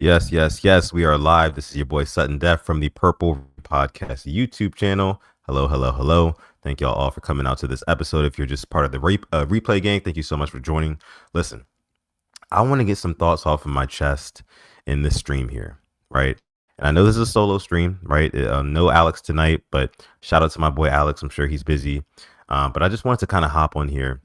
Yes, yes, yes. We are live. This is your boy SuttonDef from the Purple Podcast YouTube channel. Hello, hello, hello. Thank y'all all for coming out to this episode. If you're just part of the replay gang, thank you so much for joining. Listen, I want to get some thoughts off of my chest in this stream here, right? And I know this is a solo stream, right? No Alex tonight, but shout out to my boy Alex. I'm sure he's busy. But I just wanted to kind of hop on here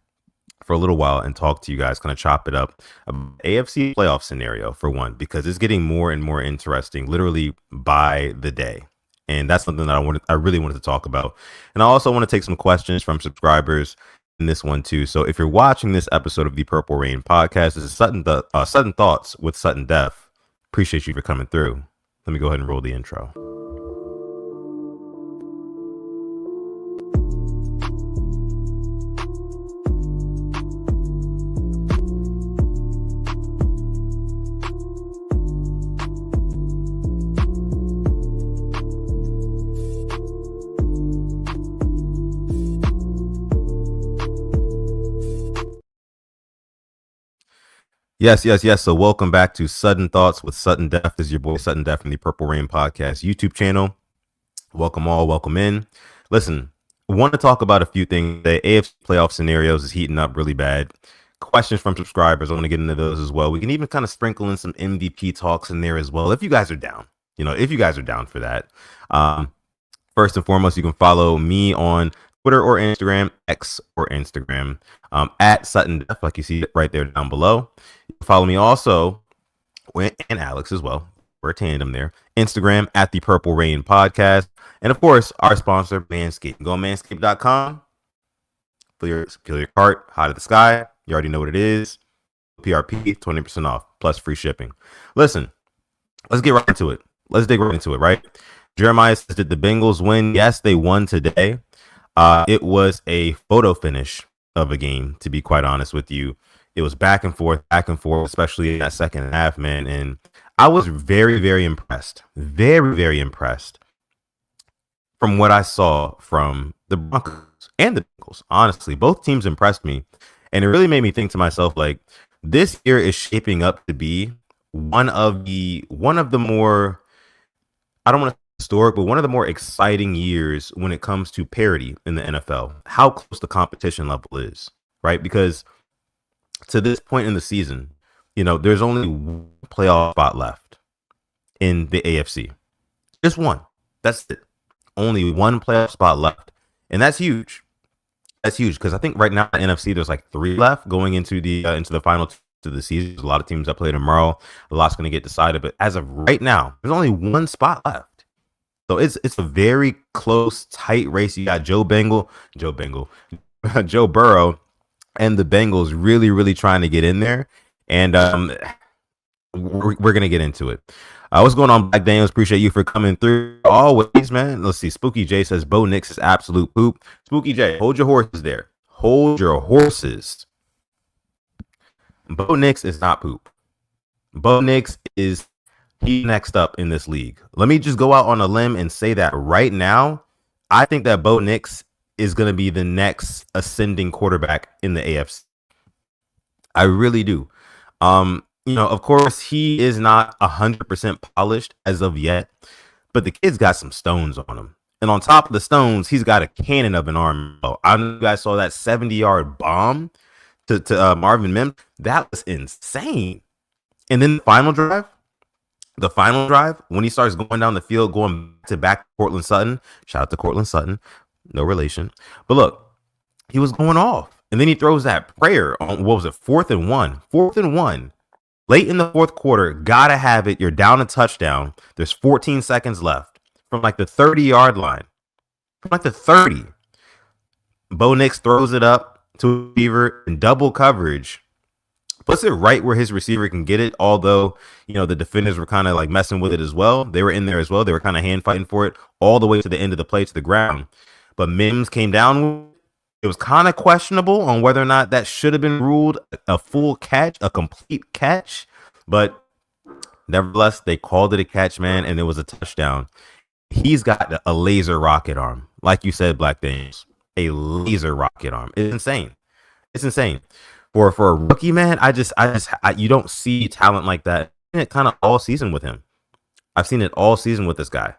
for a little while and talk to you guys, kind of chop it up. AFC playoff scenario for one, because it's getting more and more interesting, literally by the day. And that's something that I really wanted to talk about. And I also want to take some questions from subscribers in this one too. So if you're watching this episode of the Purple Rain podcast, this is Sutton Thoughts with SuttonDef. Appreciate you for coming through. Let me go ahead and roll the intro. Yes, yes, yes. So welcome back to Sudden Thoughts with SuttonDef. This is your boy SuttonDef from the Purple Rain Podcast YouTube channel. Welcome all, welcome in. Listen, I want to talk about a few things. The AFC playoff scenarios is heating up really bad. Questions from subscribers. I want to get into those as well. We can even kind of sprinkle in some MVP talks in there as well, if you guys are down. If you guys are down for that. First and foremost, you can follow me on Twitter or Instagram, X or Instagram, at SuttonDef, like you see it right there down below. You can follow me also, and Alex as well. We're a tandem there. Instagram at the Purple Rain Podcast. And of course, our sponsor, Manscaped. Go on manscaped.com. Fill your cart, high to the sky. You already know what it is. PRP, 20% off, plus free shipping. Listen, let's get right into it. Let's dig right into it, right? Jeremiah says, did the Bengals win? Yes, they won today. It was a photo finish of a game, to be quite honest with you. It was back and forth, especially in that second half, man. And I was very, very impressed. Very, very impressed from what I saw from the Broncos and the Bengals. Honestly, both teams impressed me. And it really made me think to myself, like, this year is shaping up to be one of the more, I don't want to historic, but one of the more exciting years when it comes to parity in the NFL, how close the competition level is, right? Because to this point in the season, there's only one playoff spot left in the AFC. Just one. That's it. Only one playoff spot left. And that's huge. That's huge because I think right now in the NFC, there's like 3 left going into the final to the season. There's a lot of teams that play tomorrow. A lot's going to get decided. But as of right now, there's only one spot left. So it's a very close, tight race. You got Joe Burrow, and the Bengals really, really trying to get in there. And we're going to get into it. What's going on, Black Daniels? Appreciate you for coming through. Always, man. Let's see. Spooky J says, Bo Nix is absolute poop. Spooky J, hold your horses there. Hold your horses. Bo Nix is not poop. Bo Nix is he next up in this league. Let me just go out on a limb and say that right now, I think that Bo Nix is going to be the next ascending quarterback in the AFC. I really do. Of course, he is not 100% polished as of yet, but the kid's got some stones on him. And on top of the stones, he's got a cannon of an arm. I know you guys saw that 70-yard bomb to Marvin Mims. That was insane. And then the final drive, when he starts going down the field, going back to Cortland Sutton. Shout out to Cortland Sutton. No relation. But look, he was going off. And then he throws that prayer on, what was it, 4th and 1. 4th and 1. Late in the fourth quarter, gotta have it. You're down a touchdown. There's 14 seconds left from like the 30-yard line. From like the 30. Bo Nix throws it up to a receiver in double coverage. Puts it right where his receiver can get it. Although, the defenders were kind of like messing with it as well. They were in there as well. They were kind of hand fighting for it all the way to the end of the play to the ground. But Mims came down. It was kind of questionable on whether or not that should have been ruled a full catch, a complete catch. But nevertheless, they called it a catch, man, and it was a touchdown. He's got a laser rocket arm. Like you said, Black Daniels, a laser rocket arm. It's insane. It's insane. For a rookie, man, I you don't see talent like that seen it kind of all season with him. I've seen it all season with this guy.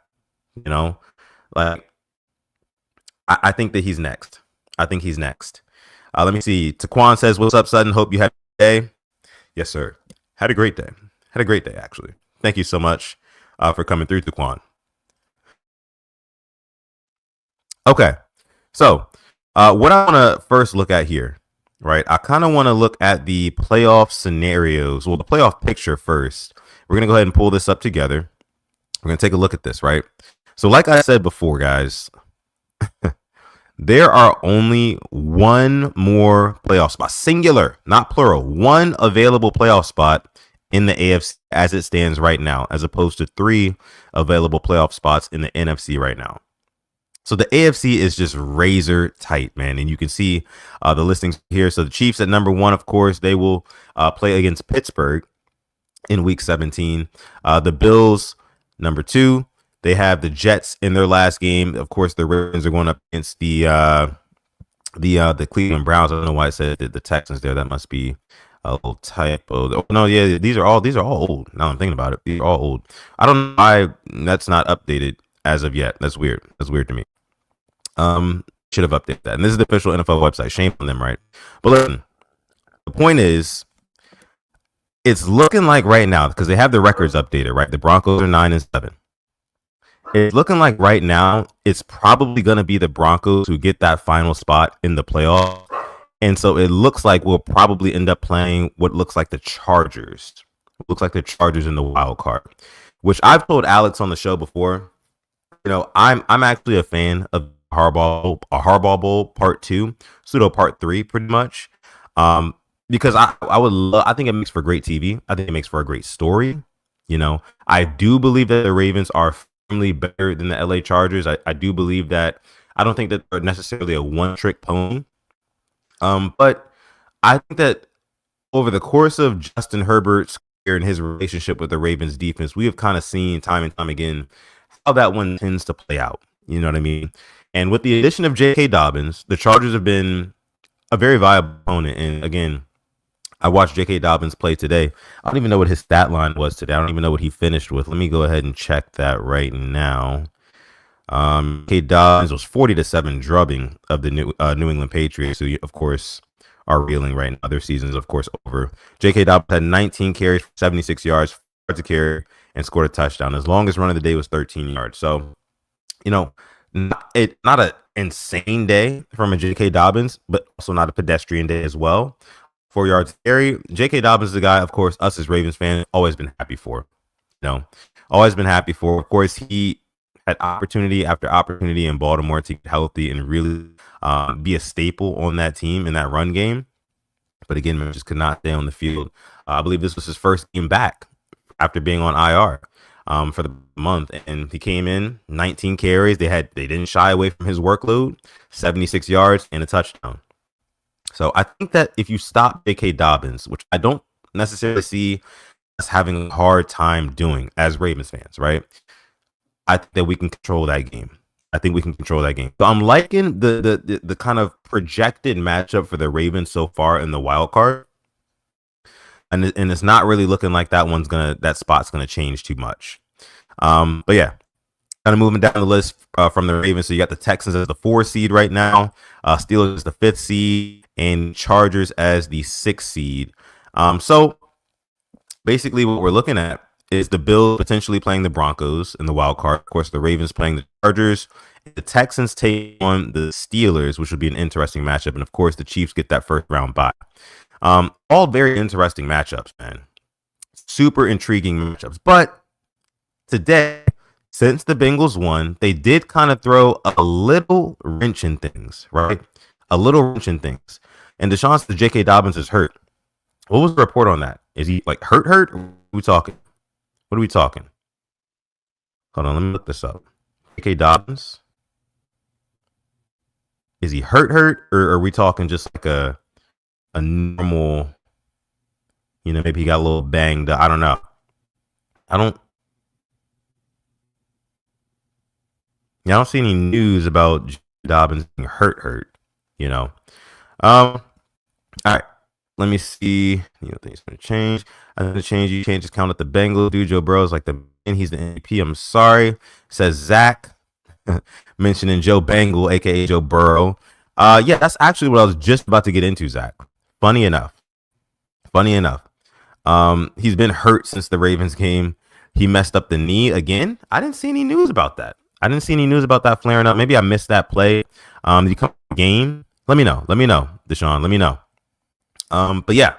You know, like I think that he's next. I think he's next. Let me see. Taquan says, "What's up, Sutton? Hope you had a day." Yes, sir. Had a great day. Had a great day, actually. Thank you so much for coming through, Taquan. Okay, so what I want to first look at here, right? I kind of want to look at the playoff scenarios. Well, the playoff picture first. We're gonna go ahead and pull this up together. We're gonna take a look at this, right? So, like I said before, guys, there are only one more playoff spot, singular, not plural, one available playoff spot in the AFC as it stands right now, as opposed to 3 available playoff spots in the NFC right now. So the AFC is just razor tight, man. And you can see the listings here. So the Chiefs at number 1, of course, they will play against Pittsburgh in week 17. The Bills, number 2. They have the Jets in their last game. Of course, the Ravens are going up against the Cleveland Browns. I don't know why I said the Texans there. That must be a little typo. Oh, no, yeah, these are all old. Now I'm thinking about it. These are all old. I don't know why that's not updated as of yet. That's weird. That's weird to me. Should have updated that. And this is the official NFL website. Shame on them, right? But listen, the point is, it's looking like right now, because they have the records updated, right? The Broncos are 9-7. It's looking like right now it's probably going to be the Broncos who get that final spot in the playoff. And so it looks like we'll probably end up playing what looks like the Chargers. It looks like the Chargers in the wild card, which I've told Alex on the show before. You know, I'm actually a fan of Harbaugh Bowl Part 2, pseudo Part 3, pretty much. Because I think it makes for great TV. I think it makes for a great story. You know, I do believe that the Ravens are better than the LA Chargers. I do believe that. I don't think that they're necessarily a one-trick pony. But I think that over the course of Justin Herbert's career and his relationship with the Ravens defense, we have kind of seen time and time again how that one tends to play out. You know what I mean? And with the addition of J.K. Dobbins, the Chargers have been a very viable opponent. And again, I watched J.K. Dobbins play today. I don't even know what his stat line was today. I don't even know what he finished with. Let me go ahead and check that right now. J.K. Dobbins was 40-7 drubbing of the New England Patriots, who, of course, are reeling right now. Their season is, of course, over. J.K. Dobbins had 19 carries, 76 yards, 4 yards a carry, and scored a touchdown. His longest run of the day was 13 yards. So, you know, not an insane day from a J.K. Dobbins, but also not a pedestrian day as well. 4 yards carry. J.K. Dobbins is the guy, of course, us as Ravens fans, always been happy for. You know, always been happy for. Of course, he had opportunity after opportunity in Baltimore to get healthy and really be a staple on that team in that run game. But again, man, just could not stay on the field. I believe this was his first game back after being on IR for the month. And he came in, 19 carries. They didn't shy away from his workload, 76 yards and a touchdown. So I think that if you stop J.K. Dobbins, which I don't necessarily see us having a hard time doing as Ravens fans, right? I think that we can control that game. So I'm liking the kind of projected matchup for the Ravens so far in the wild card. And it's not really looking like that spot's gonna change too much. But yeah, kind of moving down the list from the Ravens. So you got the Texans as the 4 seed right now, Steelers as the 5th seed, and Chargers as the 6th seed. So basically what we're looking at is the Bills potentially playing the Broncos in the wild card. Of course, the Ravens playing the Chargers. The Texans take on the Steelers, which would be an interesting matchup. And of course, the Chiefs get that first round bye. All very interesting matchups, man. Super intriguing matchups. But today, since the Bengals won, they did kind of throw a little wrench in things, right? A little wrench in things. And Deshaun said J.K. Dobbins is hurt. What was the report on that? Is he like hurt? Or what are we talking? What are we talking? Hold on, let me look this up. J.K. Dobbins. Is he hurt? Or are we talking just like a normal, you know, maybe he got a little banged up. I don't know. I don't see any news about Dobbins being hurt, you know. All right. Let me see. Things going to change. I'm going to change. You change his count at the Bengals. Dude, Joe Burrow's like he's the MVP. I'm sorry. Says Zach. Mentioning Joe Bengal, aka Joe Burrow. Yeah, that's actually what I was just about to get into, Zach. Funny enough. He's been hurt since the Ravens game. He messed up the knee again. I didn't see any news about that. Flaring up. Maybe I missed that play. Did he come game? Let me know, Deshaun. Let me know. But yeah.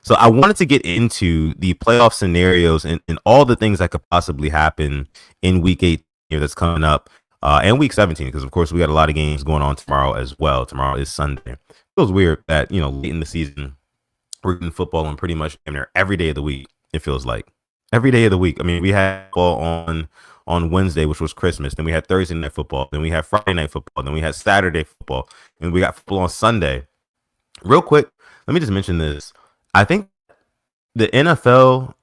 So I wanted to get into the playoff scenarios and all the things that could possibly happen in Week 8 here that's coming up. And Week 17, because of course we got a lot of games going on tomorrow as well. Tomorrow is Sunday. It feels weird that late in the season we're getting football on pretty much every day of the week. It feels like every day of the week. I mean, we had football on Wednesday, which was Christmas. Then we had Thursday night football. Then we had Friday night football. Then we had Saturday football, and we got football on Sunday. Real quick, let me just mention this. I think the NFL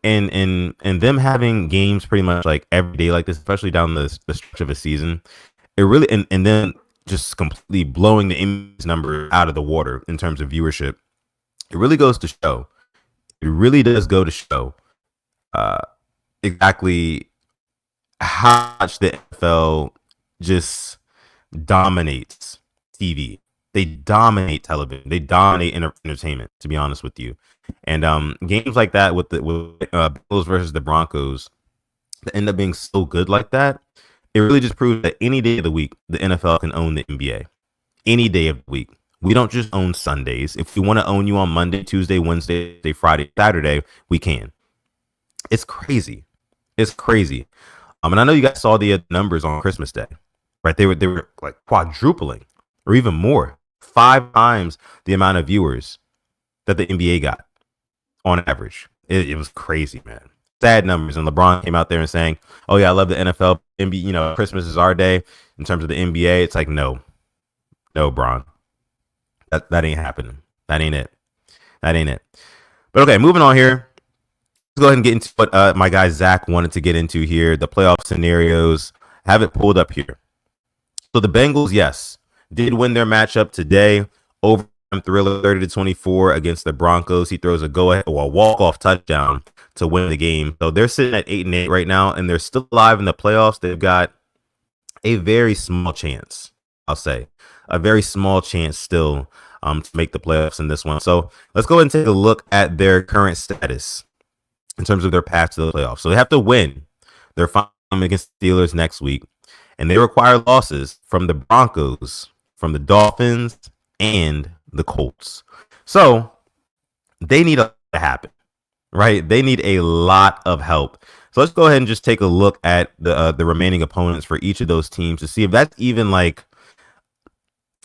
and them having games pretty much like every day like this, especially down the stretch of a season, it really and then just completely blowing the Emmys number out of the water in terms of viewership. It really goes to show. It really does go to show exactly how much the NFL just dominates TV. They dominate television. They dominate entertainment, to be honest with you. And games like that with Bills versus the Broncos that end up being so good like that, it really just proves that any day of the week, the NFL can own the NBA. Any day of the week. We don't just own Sundays. If we want to own you on Monday, Tuesday, Wednesday, Friday, Saturday, we can. It's crazy. And I know you guys saw the numbers on Christmas Day, right? They were like quadrupling or even more, 5 times the amount of viewers that the NBA got on average. It was crazy, man. Sad numbers. And LeBron came out there and saying, "Oh yeah, I love the NFL. NBA, Christmas is our day." In terms of the NBA, it's like no, Bron, that ain't happening. That ain't it. But okay, moving on here. Let's go ahead and get into what my guy Zach wanted to get into here. The playoff scenarios. Have it pulled up here. So the Bengals, yes, did win their matchup today. Overtime thriller, 30-24 against the Broncos. He throws a walk-off touchdown to win the game. So they're sitting at 8-8 right now, and they're still alive in the playoffs. They've got a very small chance, I'll say, a very small chance still to make the playoffs in this one. So let's go ahead and take a look at their current status in terms of their path to the playoffs. So they have to win their final game against the Steelers next week, and they require losses from the Broncos, from the Dolphins, and the Colts. So they need to happen, right? They need a lot of help. So let's go ahead and just take a look at the remaining opponents for each of those teams to see if that's even like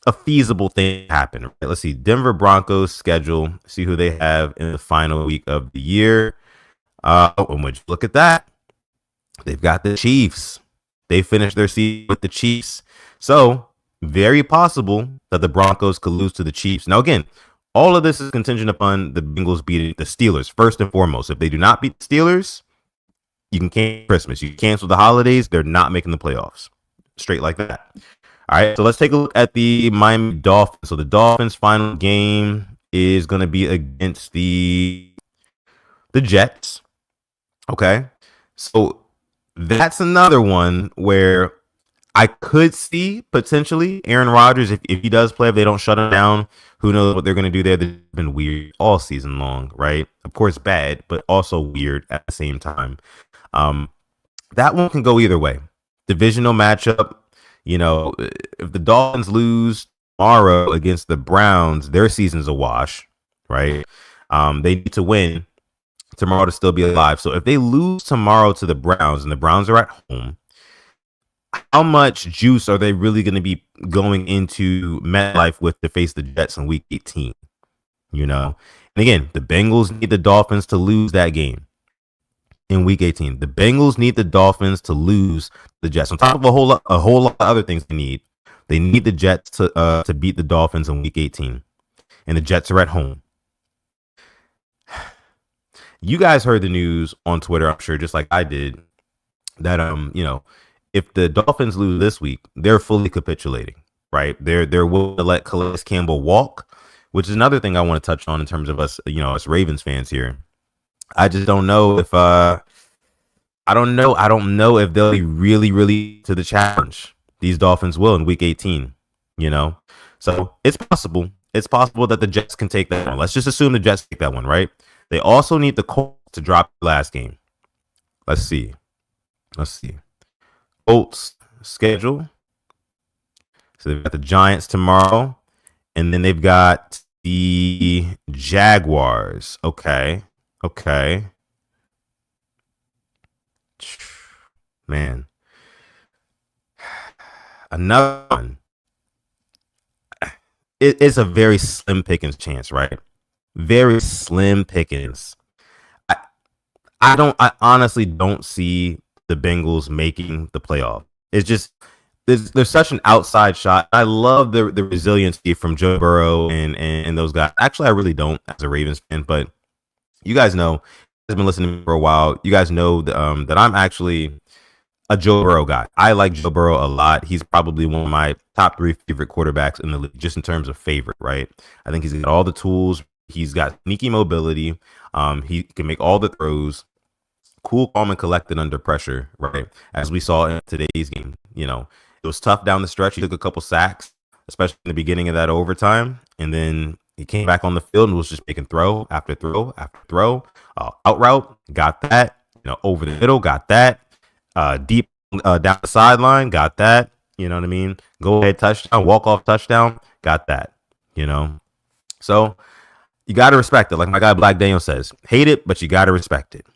a feasible thing to happen. Right? Let's see. Denver Broncos schedule. See who they have in the final week of the year. And would you look at that? They've got the Chiefs. They finished their season with the Chiefs. So very possible that the Broncos could lose to the Chiefs. Now, again, all of this is contingent upon the Bengals beating the Steelers first and foremost. If they do not beat the Steelers, you can cancel Christmas. You cancel the holidays. They're not making the playoffs. Straight like that. All right. So let's take a look at the Miami Dolphins. So the Dolphins' final game is going to be against the Jets. Okay. So that's another one where I could see potentially Aaron Rodgers, if he does play, if they don't shut him down, who knows what they're going to do there. They've been weird all season long, right? Of course, bad, but also weird at the same time. That one can go either way. Divisional matchup, if the Dolphins lose tomorrow against the Browns, their season's a wash, right? They need to win tomorrow to still be alive. So if they lose tomorrow to the Browns and the Browns are at home, how much juice are they really going to be going into MetLife with to face the Jets in Week 18? And again, the Bengals need the Dolphins to lose that game in Week 18. The Bengals need the Dolphins to lose the Jets. On top of a whole lot of other things they need the Jets to beat the Dolphins in Week 18, and the Jets are at home. You guys heard the news on Twitter, I'm sure, just like I did, that if the Dolphins lose this week, they're fully capitulating, right? They're willing to let Calais Campbell walk, which is another thing I want to touch on in terms of us, us Ravens fans here. I just don't know if I don't know. I don't know if they'll be really, really to the challenge. These Dolphins will in Week 18. So it's possible. It's possible that the Jets can take that one. Let's just assume the Jets take that one, right? They also need the Colts to drop the last game. Let's see. Colts schedule. So they've got the Giants tomorrow, and then they've got the Jaguars. Okay. Man. Another one. It's a very slim pickings chance, right? Very slim pickings. I honestly don't see the Bengals making the playoff. It's just there's such an outside shot. I love the resiliency from Joe Burrow and those guys. Actually, I really don't as a Ravens fan, but you guys know, I've been listening to me for a while. You guys know that I'm actually a Joe Burrow guy. I like Joe Burrow a lot. He's probably one of my top 3 favorite quarterbacks in the league, just in terms of favorite, right? I think he's got all the tools. He's got sneaky mobility. He can make all the throws. Cool, calm, and collected under pressure, right? As we saw in today's game. It was tough down the stretch. He took a couple sacks, especially in the beginning of that overtime. And then he came back on the field and was just making throw after throw after throw. Out route, got that. Over the middle, got that. Deep down the sideline, got that. You know what I mean? Go ahead touchdown, walk off touchdown, got that. So you got to respect it. Like my guy Black Daniel says, hate it, but you got to respect it.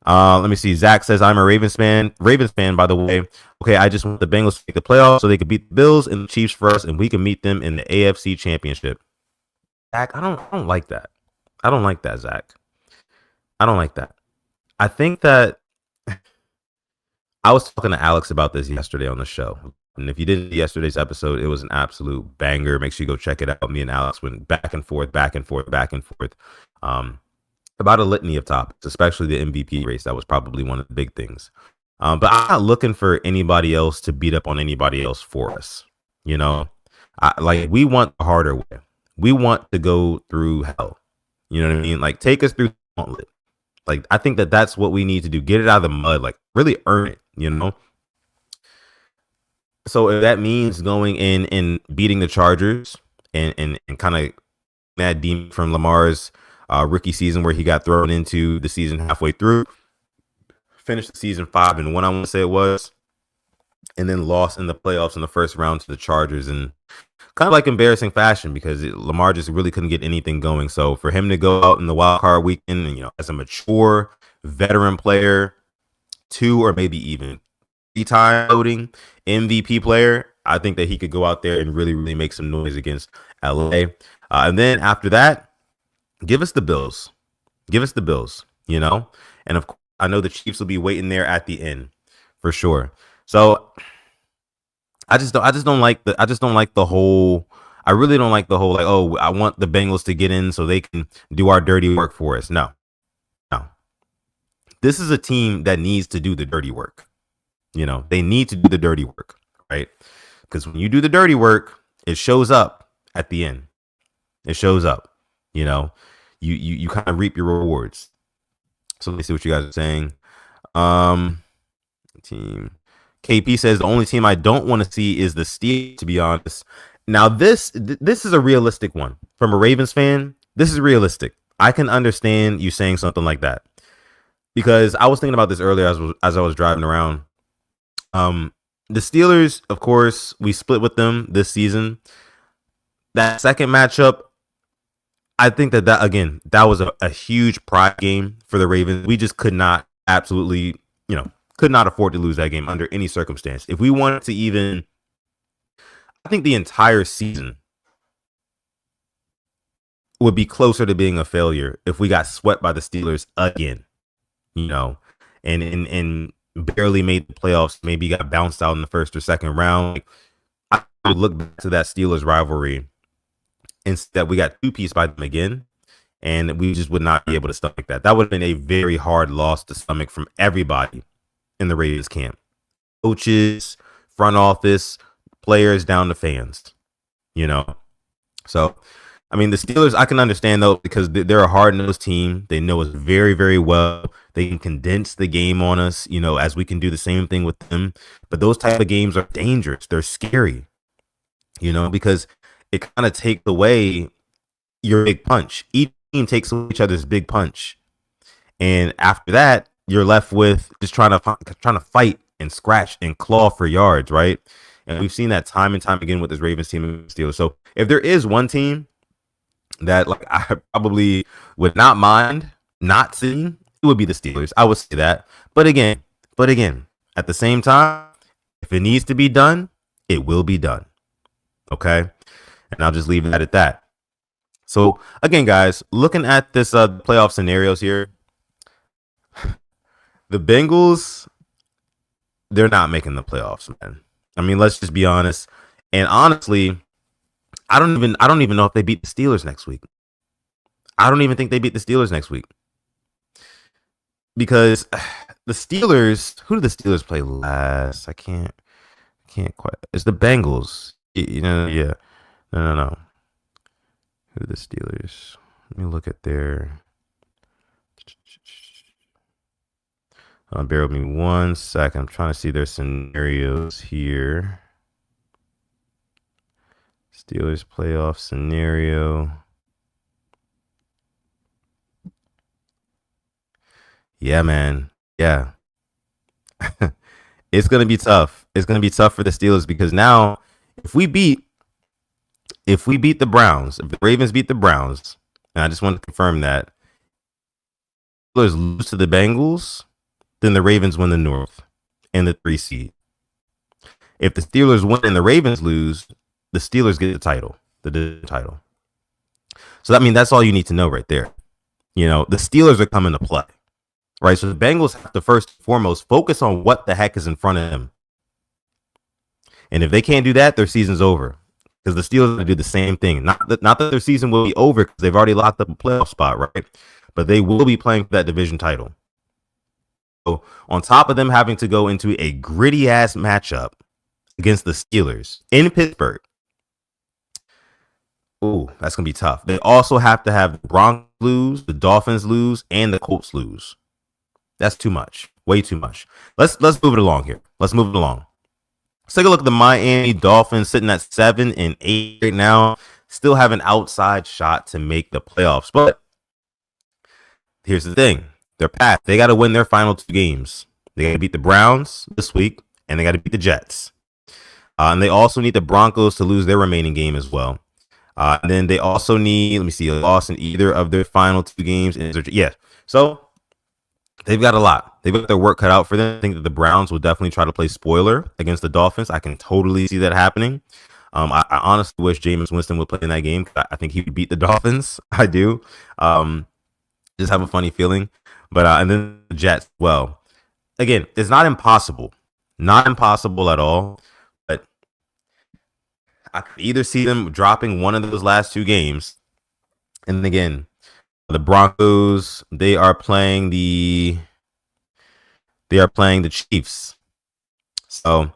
Let me see. Zach says, I'm a Ravens fan, by the way. Okay, I just want the Bengals to make the playoffs so they could beat the Bills and the Chiefs for us, and we can meet them in the AFC Championship. Zach, I don't like that. I don't like that, Zach. I don't like that. I think that I was talking to Alex about this yesterday on the show. And if you didn't see yesterday's episode, it was an absolute banger. Make sure you go check it out. Me and Alex went back and forth about a litany of topics, especially the MVP race. That was probably one of the big things. But I'm not looking for anybody else to beat up on anybody else for us. We want the harder way. We want to go through hell. You know what I mean? Like, take us through the gauntlet. Like, I think that's what we need to do. Get it out of the mud. Like, really earn it, So if that means going in and beating the Chargers and kind of mad demon from Lamar's rookie season where he got thrown into the season halfway through, finished the season 5-1, I want to say it was, and then lost in the playoffs in the first round to the Chargers in kind of like embarrassing fashion because Lamar just really couldn't get anything going. So for him to go out in the wild card weekend and, as a mature veteran player, 2 or maybe even 3-time voting MVP player, I think that he could go out there and really, really make some noise against LA. And then after that, give us the Bills. And of course, I know the Chiefs will be waiting there at the end for sure. So I really don't like the whole like, oh, I want the Bengals to get in so they can do our dirty work for us. No. This is a team that needs to do the dirty work. They need to do the dirty work, right? Because when you do the dirty work, it shows up at the end. It shows up, you kind of reap your rewards. So let me see what you guys are saying. Team KP says the only team I don't want to see is the Steelers, to be honest. Now this is a realistic one from a Ravens fan. This is realistic. I can understand you saying something like that because I was thinking about this earlier as I was driving around. The Steelers, of course, we split with them this season. That second matchup, I think that was a huge pride game for the Ravens. We just could not afford to lose that game under any circumstance. If we wanted to even, I think the entire season would be closer to being a failure if we got swept by the Steelers again, and barely made the playoffs, maybe got bounced out in the first or second round. I would look back to that Steelers rivalry and that we got 2-piece by them again, and we just would not be able to stomach that. That would have been a very hard loss to stomach from everybody in the Ravens camp. Coaches, front office, players, down to fans, So, I mean, the Steelers, I can understand though, because they're a hard-nosed team. They know us very, very well. They can condense the game on us, as we can do the same thing with them. But those type of games are dangerous. They're scary, because it kind of takes away your big punch. Each team takes away each other's big punch, and after that, you're left with just trying to fight and scratch and claw for yards, right? And we've seen that time and time again with this Ravens team and Steelers. So if there is one team that like I probably would not mind not seeing, it would be the Steelers. I would say that. But again, at the same time, if it needs to be done, it will be done. Okay? And I'll just leave it at that. So again, guys, looking at this playoff scenarios here, the Bengals, they're not making the playoffs, man. I mean, let's just be honest. And honestly, I don't even know if they beat the Steelers next week. I don't even think they beat the Steelers next week. Because the Steelers, who did the Steelers play last? I can't quite. It's the Bengals. Yeah. No. Who are the Steelers? Let me look at their. Bear with me 1 second. I'm trying to see their scenarios here. Steelers playoff scenario. Yeah, man. Yeah. It's going to be tough. It's going to be tough for the Steelers because now if we beat the Browns, if the Ravens beat the Browns, and I just want to confirm that, Steelers lose to the Bengals, then the Ravens win the North and the 3 seed. If the Steelers win and the Ravens lose, the Steelers get the title. So that means that's all you need to know right there. The Steelers are coming to play, right? So the Bengals have to first and foremost focus on what the heck is in front of them. And if they can't do that, their season's over. Because the Steelers are going to do the same thing. Not that their season will be over because they've already locked up a playoff spot, right? But they will be playing for that division title. So on top of them having to go into a gritty ass matchup against the Steelers in Pittsburgh, that's gonna be tough. They also have to have the Broncos lose, the Dolphins lose, and the Colts lose. That's too much, way too much. Let's move it along here. Let's take a look at the Miami Dolphins sitting at 7-8 right now, still have an outside shot to make the playoffs. But here's the thing. Their path, they got to win their final 2 games. They got to beat the Browns this week, and they got to beat the Jets. And they also need the Broncos to lose their remaining game as well. And then they also need, a loss in either of their final 2 games. So they've got a lot. They've got their work cut out for them. I think that the Browns will definitely try to play spoiler against the Dolphins. I can totally see that happening. I honestly wish Jameis Winston would play in that game. I think he would beat the Dolphins. I do. Just have a funny feeling. But and then the Jets, well, again, it's not impossible at all. But I could either see them dropping one of those last 2 games, and again, the Broncos, they are playing the Chiefs, so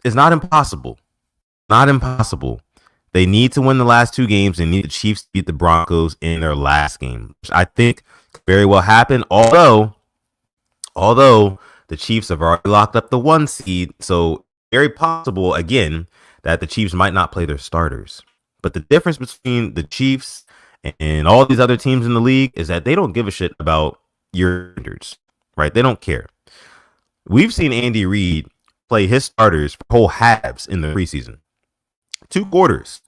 it's not impossible. They need to win the last 2 games. They need the Chiefs to beat the Broncos in their last game, which I think very well happen. Although the Chiefs have already locked up the 1 seed, so very possible again that the Chiefs might not play their starters. But the difference between the Chiefs and all these other teams in the league is that they don't give a shit about your standards, right? They don't care. We've seen Andy Reid play his starters for whole halves in the preseason. 2 quarters.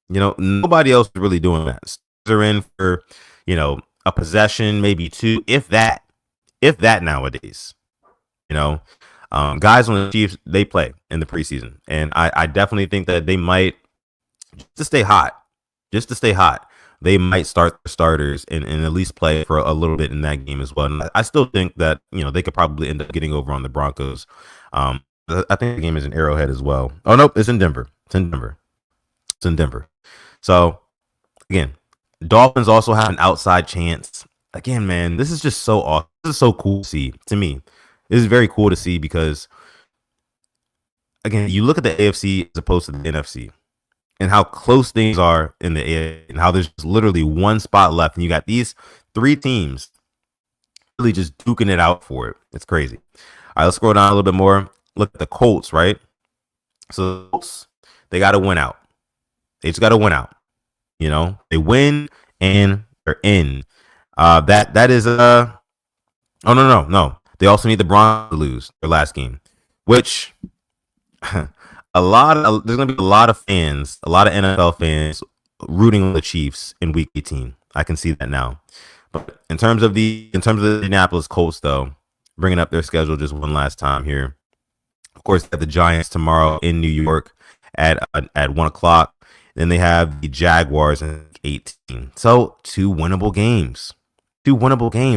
Nobody else is really doing that. They're in for, a possession, maybe 2, if that nowadays. Guys on the Chiefs, they play in the preseason. And I definitely think that they might, just to stay hot, they might start the starters and at least play for a little bit in that game as well. And I still think that, they could probably end up getting over on the Broncos. I think the game is in Arrowhead as well. Oh, nope, it's in Denver. It's in Denver. So, again, Dolphins also have an outside chance. Again, man, this is just so awesome. This is so cool to see. To me, this is very cool to see because, again, you look at the AFC as opposed to the NFC. and how close things are in the AFC, and how there's literally one spot left, and you got these three teams really just duking it out for it. It's crazy. All right, let's scroll down a little bit more. Look at the Colts, right? So the Colts, they got to win out. They just got to win out. You know, they win and they're in. That is oh no. They also need the Broncos to lose their last game, which there's gonna be a lot of fans, a lot of NFL fans rooting on the Chiefs in Week 18. I can see that now. But in terms of the Indianapolis Colts, though, bringing up their schedule just one last time here. Of course, they have the Giants tomorrow in New York at 1:00. Then they have the Jaguars in 18. So two winnable games,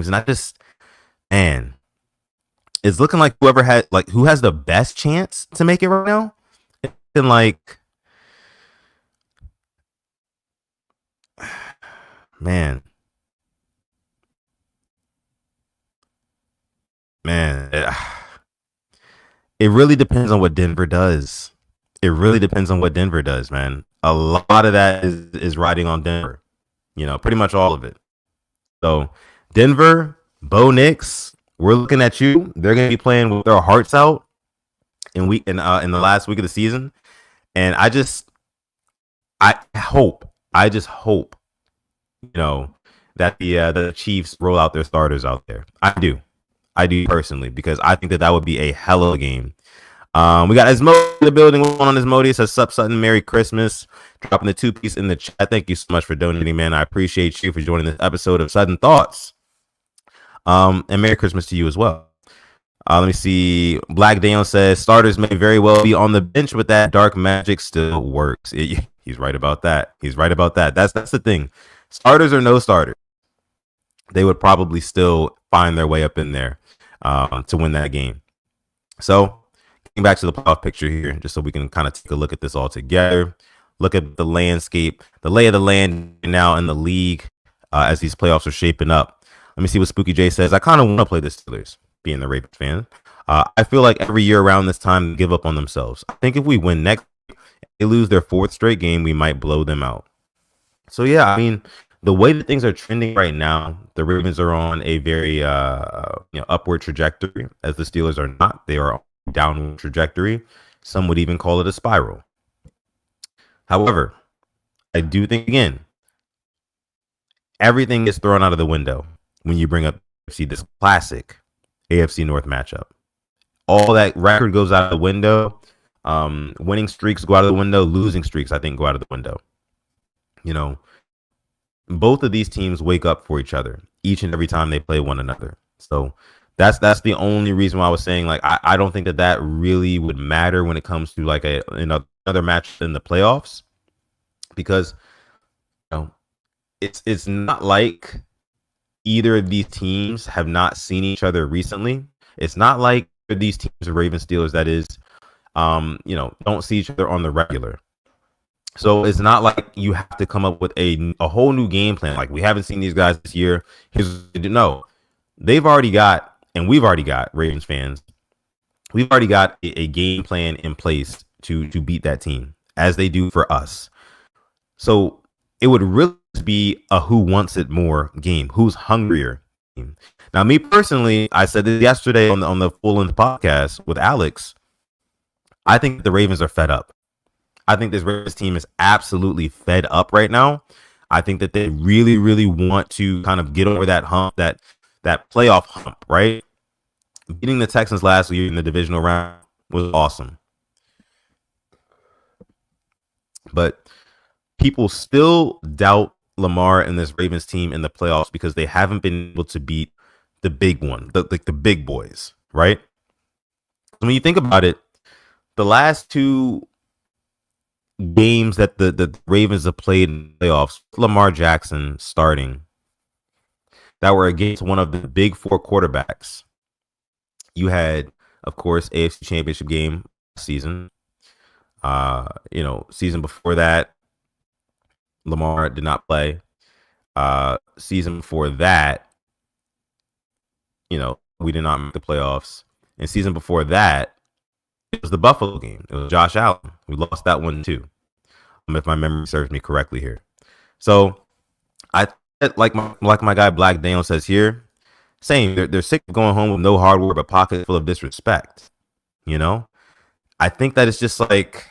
and I just, man, it's looking like who has the best chance to make it right now. And like, man, it, it really depends on what Denver does. It really depends on what Denver does, man. A lot of that is riding on Denver. You know, pretty much all of it. So Denver, Bo Nix, we're looking at you. They're going to be playing with their hearts out in the last week of the season, and I just hope, you know, that the Chiefs roll out their starters out there. I do personally, because I think that would be a hell of a game. We got Asmodi in the building. On Asmodi says, "Sup, Sutton, Merry Christmas." Dropping the 2-piece in the chat. Thank you so much for donating, man. I appreciate you for joining this episode of Sudden Thoughts. And Merry Christmas to you as well. Let me see. Black Daniel says, "Starters may very well be on the bench, but that dark magic still works." He's right about that. That's the thing. Starters or no starters, they would probably still find their way up in there to win that game. So, getting back to the playoff picture here, just so we can kind of take a look at this all together. Look at the landscape, the lay of the land now in the league as these playoffs are shaping up. Let me see what Spooky J says. I kind of want to play the Steelers, being the Ravens fan. I feel like every year around this time, they give up on themselves. I think if we win next, they lose their fourth straight game, we might blow them out. So, yeah, I mean, the way that things are trending right now, the Ravens are on a very upward trajectory, as the Steelers are not. They are on a downward trajectory. Some would even call it a spiral. However, I do think, again, everything gets thrown out of the window when you bring up this classic AFC North matchup. All that record goes out of the window. Winning streaks go out of the window. Losing streaks, I think, go out of the window. You know, both of these teams wake up for each other each and every time they play one another. So that's the only reason why I was saying, like, I don't think that really would matter when it comes to like another match in the playoffs, because it's not like either of these teams have not seen each other recently. It's not like these teams, the Ravens, Steelers, that is, don't see each other on the regular. So it's not like you have to come up with a whole new game plan. Like, we haven't seen these guys this year. No, they've already got, and we've already got, Ravens fans, we've already got a game plan in place to beat that team, as they do for us. So it would really be a who wants it more game, who's hungrier game. Now, me personally, I said this yesterday on the Full Length podcast with Alex. I think the Ravens are fed up. I think this Ravens team is absolutely fed up right now. I think that they really, really want to kind of get over that hump, that playoff hump, right? Beating the Texans last year in the divisional round was awesome. But people still doubt Lamar and this Ravens team in the playoffs because they haven't been able to beat the big one, the big boys, right? When you think about it, the last two games that the Ravens have played in the playoffs, Lamar Jackson starting, that were against one of the big four quarterbacks. You had, of course, AFC Championship game season. Season before that, Lamar did not play. Season before that, we did not make the playoffs. And season before that, it was the Buffalo game. It was Josh Allen. We lost that one too. if my memory serves me correctly here. So I like my guy Black Daniel says here, same. They're sick of going home with no hardware but pockets full of disrespect. You know, I think that it's just like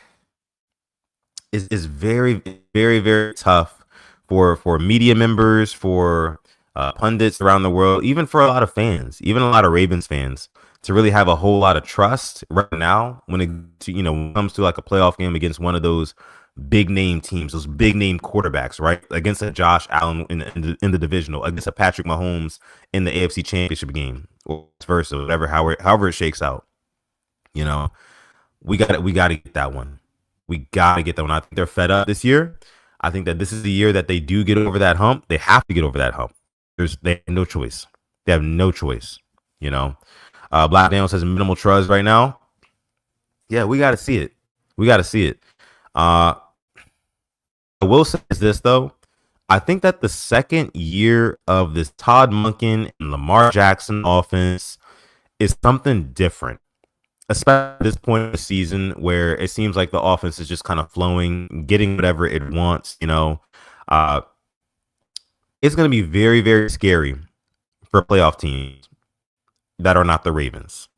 is very, very, very tough for media members, for pundits around the world, even for a lot of fans, even a lot of Ravens fans, to really have a whole lot of trust right now when it comes to like a playoff game against one of those big name teams, those big name quarterbacks, right? Against a Josh Allen in the divisional, against a Patrick Mahomes in the AFC Championship game, or vice versa, whatever, however it shakes out. You know, we got to get that one. We got to get that one. I think they're fed up this year. I think that this is the year that they do get over that hump. They have to get over that hump. They have no choice. They have no choice. You know, Black Daniel says minimal trust right now. Yeah, we got to see it. We got to see it. I will say this though. I think that the second year of this Todd Monken and Lamar Jackson offense is something different, especially at this point in the season where it seems like the offense is just kind of flowing, getting whatever it wants. It's going to be very, very scary for playoff teams that are not the Ravens.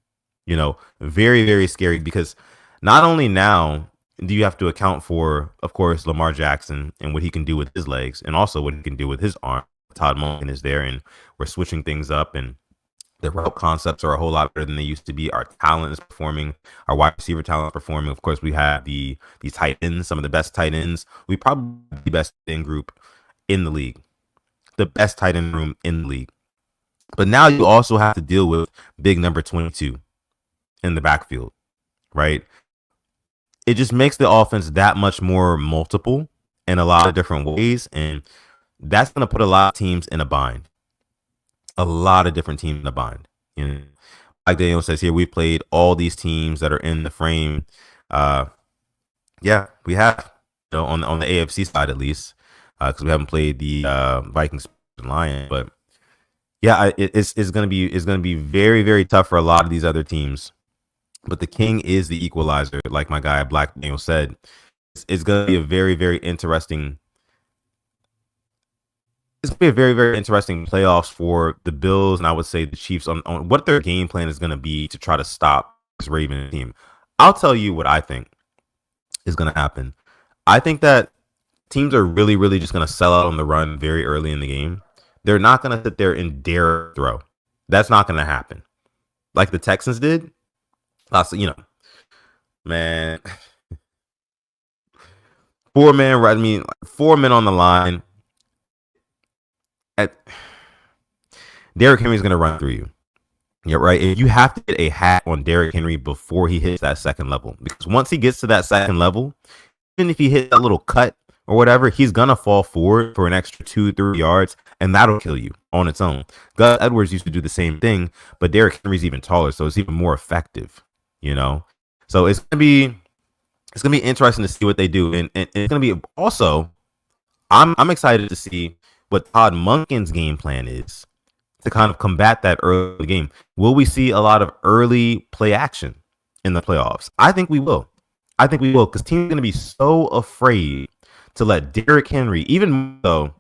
Very, very scary, because not only now do you have to account for, of course, Lamar Jackson and what he can do with his legs, and also what he can do with his arm. Todd Monken is there, and we're switching things up, and the route concepts are a whole lot better than they used to be. Our talent is performing. Our wide receiver talent is performing. Of course, we have the tight ends, some of the best tight ends. We probably have the best tight end group in the league, the best tight end room in the league. But now you also have to deal with big number 22 in the backfield, right? It just makes the offense that much more multiple in a lot of different ways, and that's going to put a lot of teams in a bind. A lot of different teams in a bind. Like Daniel says here, we've played all these teams that are in the frame. Yeah, we have. On the AFC side at least, because we haven't played the Vikings and Lions. But yeah, it's going to be very, very tough for a lot of these other teams. But the king is the equalizer, like my guy Black Daniel said. It's going to be a very, very interesting. It's going to be a very, very interesting playoffs for the Bills, and I would say the Chiefs on what their game plan is going to be to try to stop this Ravens team. I'll tell you what I think is going to happen. I think that teams are really, really just going to sell out on the run very early in the game. They're not going to sit there and dare throw. That's not going to happen. Like the Texans did. Man, 4 men. 4 men on the line. Derrick Henry's going to run through you. Yeah, right. If you have to get a hat on Derrick Henry before he hits that second level, because once he gets to that second level, even if he hits that little cut or whatever, he's going to fall forward for an extra 2-3 yards, and that'll kill you on its own. Gus Edwards used to do the same thing, but Derrick Henry's even taller, so it's even more effective. So it's gonna be interesting to see what they do, and it's gonna be also. I'm excited to see what Todd Monken's game plan is to kind of combat that early game. Will we see a lot of early play action in the playoffs? I think we will. Because teams are gonna be so afraid to let Derrick Henry, even though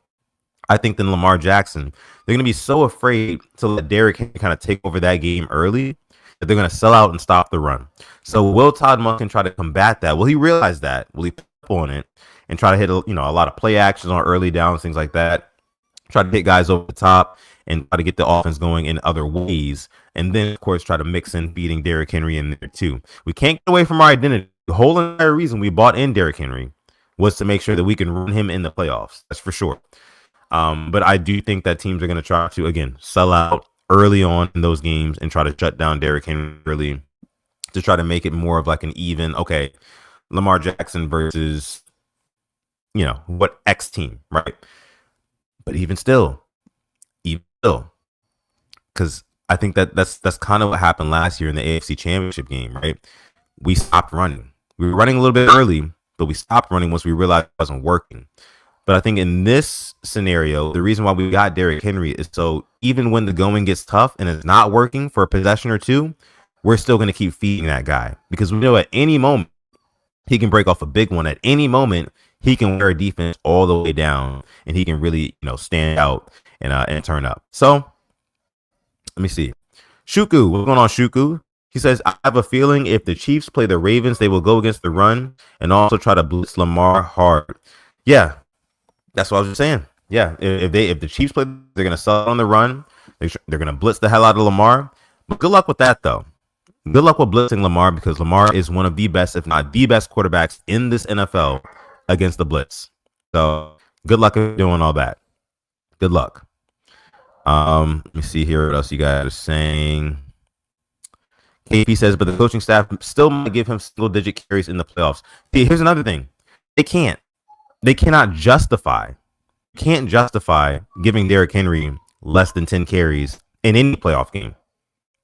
I think than Lamar Jackson, they're gonna be so afraid to let Derrick Henry kind of take over that game early, that they're going to sell out and stop the run. So will Todd Monken try to combat that? Will he realize that? Will he put on it and try to hit a lot of play actions on early downs, things like that? Try to hit guys over the top and try to get the offense going in other ways. And then, of course, try to mix in beating Derrick Henry in there too. We can't get away from our identity. The whole entire reason we bought in Derrick Henry was to make sure that we can run him in the playoffs. That's for sure. But I do think that teams are going to try to, again, sell out early on in those games and try to shut down Derrick Henry early to try to make it more of like an even, okay, Lamar Jackson versus, what X team, right? But even still, because I think that's kind of what happened last year in the AFC Championship game, right? We stopped running. We were running a little bit early, but we stopped running once we realized it wasn't working. But I think in this scenario, the reason why we got Derrick Henry is so even when the going gets tough and it's not working for a possession or two, we're still going to keep feeding that guy, because we know at any moment he can break off a big one. At any moment he can wear a defense all the way down, and he can really, stand out and turn up. So let me see. Shuku, what's going on, Shuku? He says, I have a feeling if the Chiefs play the Ravens, they will go against the run and also try to blitz Lamar hard. Yeah, that's what I was just saying. Yeah, if the Chiefs play, they're going to sell on the run. They're going to blitz the hell out of Lamar. But good luck with that, though. Good luck with blitzing Lamar, because Lamar is one of the best, if not the best, quarterbacks in this NFL against the blitz. So good luck doing all that. Good luck. Let me see here what else you guys are saying. KP says, but the coaching staff still might give him single-digit carries in the playoffs. See, here's another thing. They cannot justify giving Derrick Henry less than 10 carries in any playoff game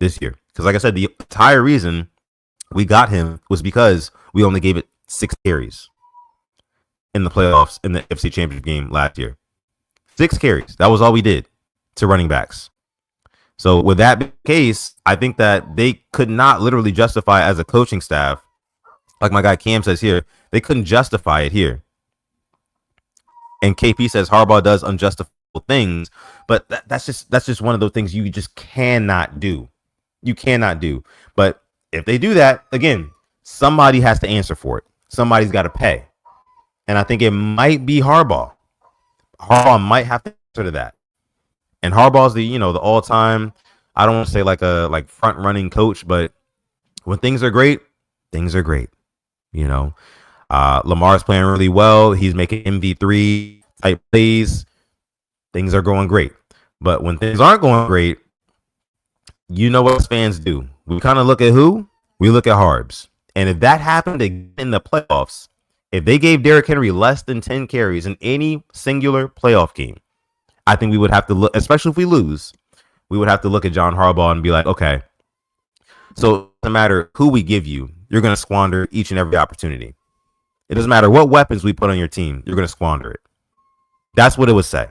this year. Because like I said, the entire reason we got him was because we only gave it 6 carries in the playoffs in the AFC Championship game last year. 6 carries. That was all we did to running backs. So with that being the case, I think that they could not literally justify as a coaching staff, like my guy Cam says here, they couldn't justify it here. And KP says Harbaugh does unjustifiable things, but that's just one of those things you just cannot do. You cannot do. But if they do that, again, somebody has to answer for it. Somebody's got to pay. And I think it might be Harbaugh. Harbaugh might have to answer to that. And Harbaugh's the all-time, I don't want to say like front-running coach, but when things are great, things are great. Lamar's playing really well. He's making MV3 type plays. Things are going great. But when things aren't going great, you know what us fans do. We kind of look at who? We look at Harbs. And if that happened again in the playoffs, if they gave Derrick Henry less than 10 carries in any singular playoff game, I think we would have to look, especially if we lose, we would have to look at John Harbaugh and be like, okay, so it doesn't matter who we give you, you're going to squander each and every opportunity. It doesn't matter what weapons we put on your team, you're going to squander it. That's what it would say.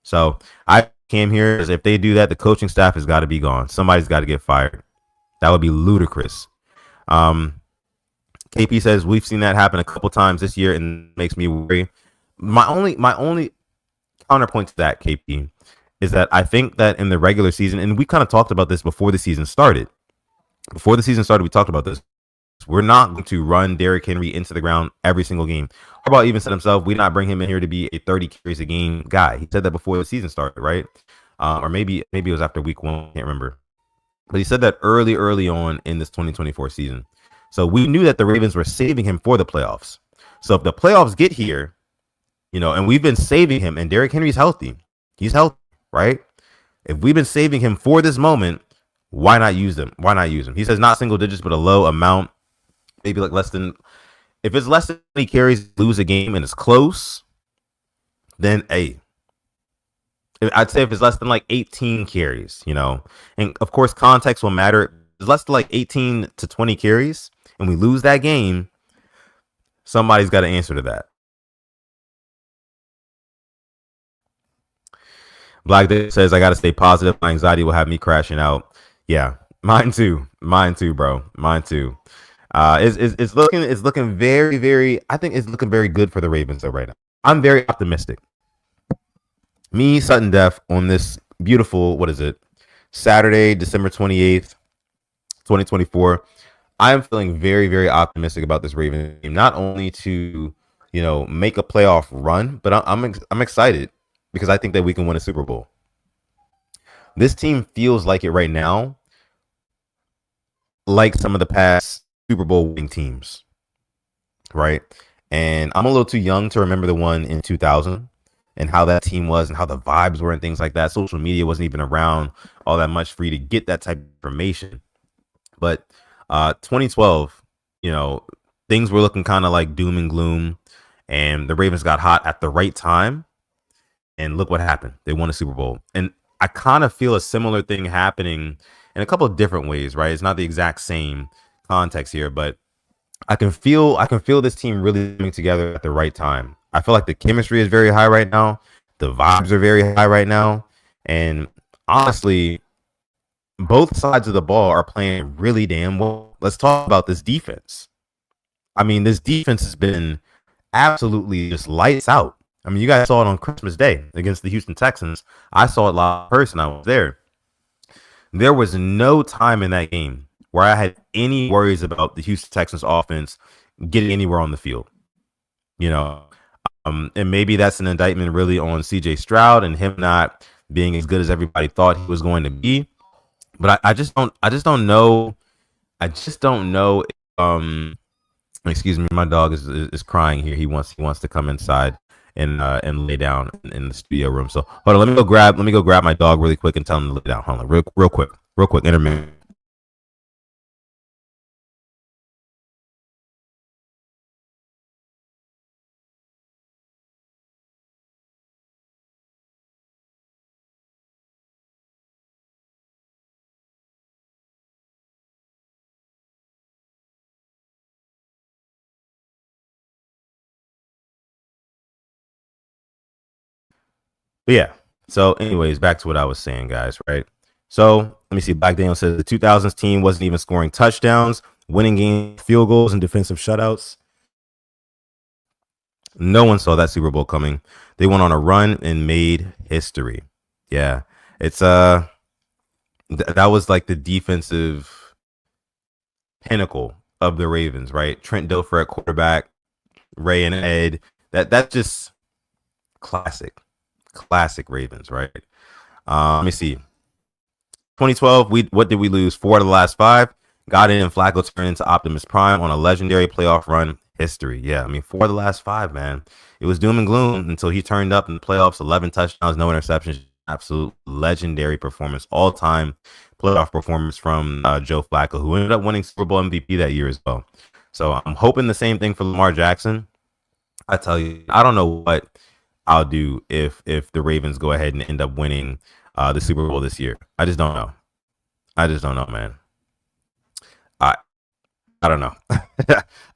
So I came here as if they do that, the coaching staff has got to be gone. Somebody's got to get fired. That would be ludicrous. KP says we've seen that happen a couple times this year and it makes me worry. My only counterpoint to that, KP, is that I think that in the regular season, and we kind of talked about this before the season started. Before the season started, we talked about this. We're not going to run Derrick Henry into the ground every single game. Harbaugh even said himself, we not bring him in here to be a 30 carries a game guy. He said that before the season started, right? Or maybe it was after week 1. I can't remember. But he said that early on in this 2024 season. So we knew that the Ravens were saving him for the playoffs. So if the playoffs get here, and we've been saving him, and Derrick Henry's healthy. He's healthy, right? If we've been saving him for this moment, why not use him? Why not use him? He says not single digits, but a low amount. Maybe like less than, if it's less than 20 carries, lose a game and it's close, then I'd say if it's less than like 18 carries, and of course context will matter. If it's less than like 18 to 20 carries and we lose that game, somebody's got to answer to that. Black Day says, I got to stay positive. My anxiety will have me crashing out. Yeah, mine too, bro. Mine too. It's looking very, very, I think it's looking very good for the Ravens though right now. I'm very optimistic. Me, SuttonDef, on this beautiful, Saturday, December 28th, 2024. I am feeling very, very optimistic about this Ravens team. Not only to, make a playoff run, but I'm excited because I think that we can win a Super Bowl. This team feels like it right now, like some of the past Super Bowl winning teams, right? And I'm a little too young to remember the one in 2000 and how that team was and how the vibes were and things like that. Social media wasn't even around all that much for you to get that type of information. But 2012, things were looking kind of like doom and gloom, and the Ravens got hot at the right time. And look what happened. They won a Super Bowl. And I kind of feel a similar thing happening in a couple of different ways, right? It's not the exact same context here, but I can feel this team really coming together at the right time. I feel like the chemistry is very high right now. The vibes are very high right now. And honestly, both sides of the ball are playing really damn well. Let's talk about this defense. I mean, this defense has been absolutely just lights out. I mean, you guys saw it on Christmas Day against the Houston Texans. I saw it live in person. I was there. There was no time in that game where I had any worries about the Houston Texans offense getting anywhere on the field. You know, and maybe that's an indictment really on CJ Stroud and him not being as good as everybody thought he was going to be. But I just don't know. I just don't know. Excuse me, my dog is crying here. He wants to come inside and lay down in the studio room. So hold on, let me go grab my dog really quick and tell him to lay down. Hold on, real quick, intermittent. But yeah. So, anyways, back to what I was saying, guys. Right. So let me see. Black Daniel says the 2000s team wasn't even scoring touchdowns, winning game field goals, and defensive shutouts. No one saw that Super Bowl coming. They went on a run and made history. Yeah, it's that was like the defensive pinnacle of the Ravens, right? Trent Dilfer at quarterback, Ray and Ed. That's just classic Ravens, right? Let me see. 2012, what did we lose? 4 of the last 5. Godin and Flacco turned into Optimus Prime on a legendary playoff run. History. Yeah, I mean, 4 of the last 5, man. It was doom and gloom until he turned up in the playoffs. 11 touchdowns, no interceptions. Absolute legendary performance, all-time playoff performance from Joe Flacco, who ended up winning Super Bowl MVP that year as well. So I'm hoping the same thing for Lamar Jackson. I tell you, I don't know what I'll do if the Ravens go ahead and end up winning the Super Bowl this year. I just don't know. Man. I don't know.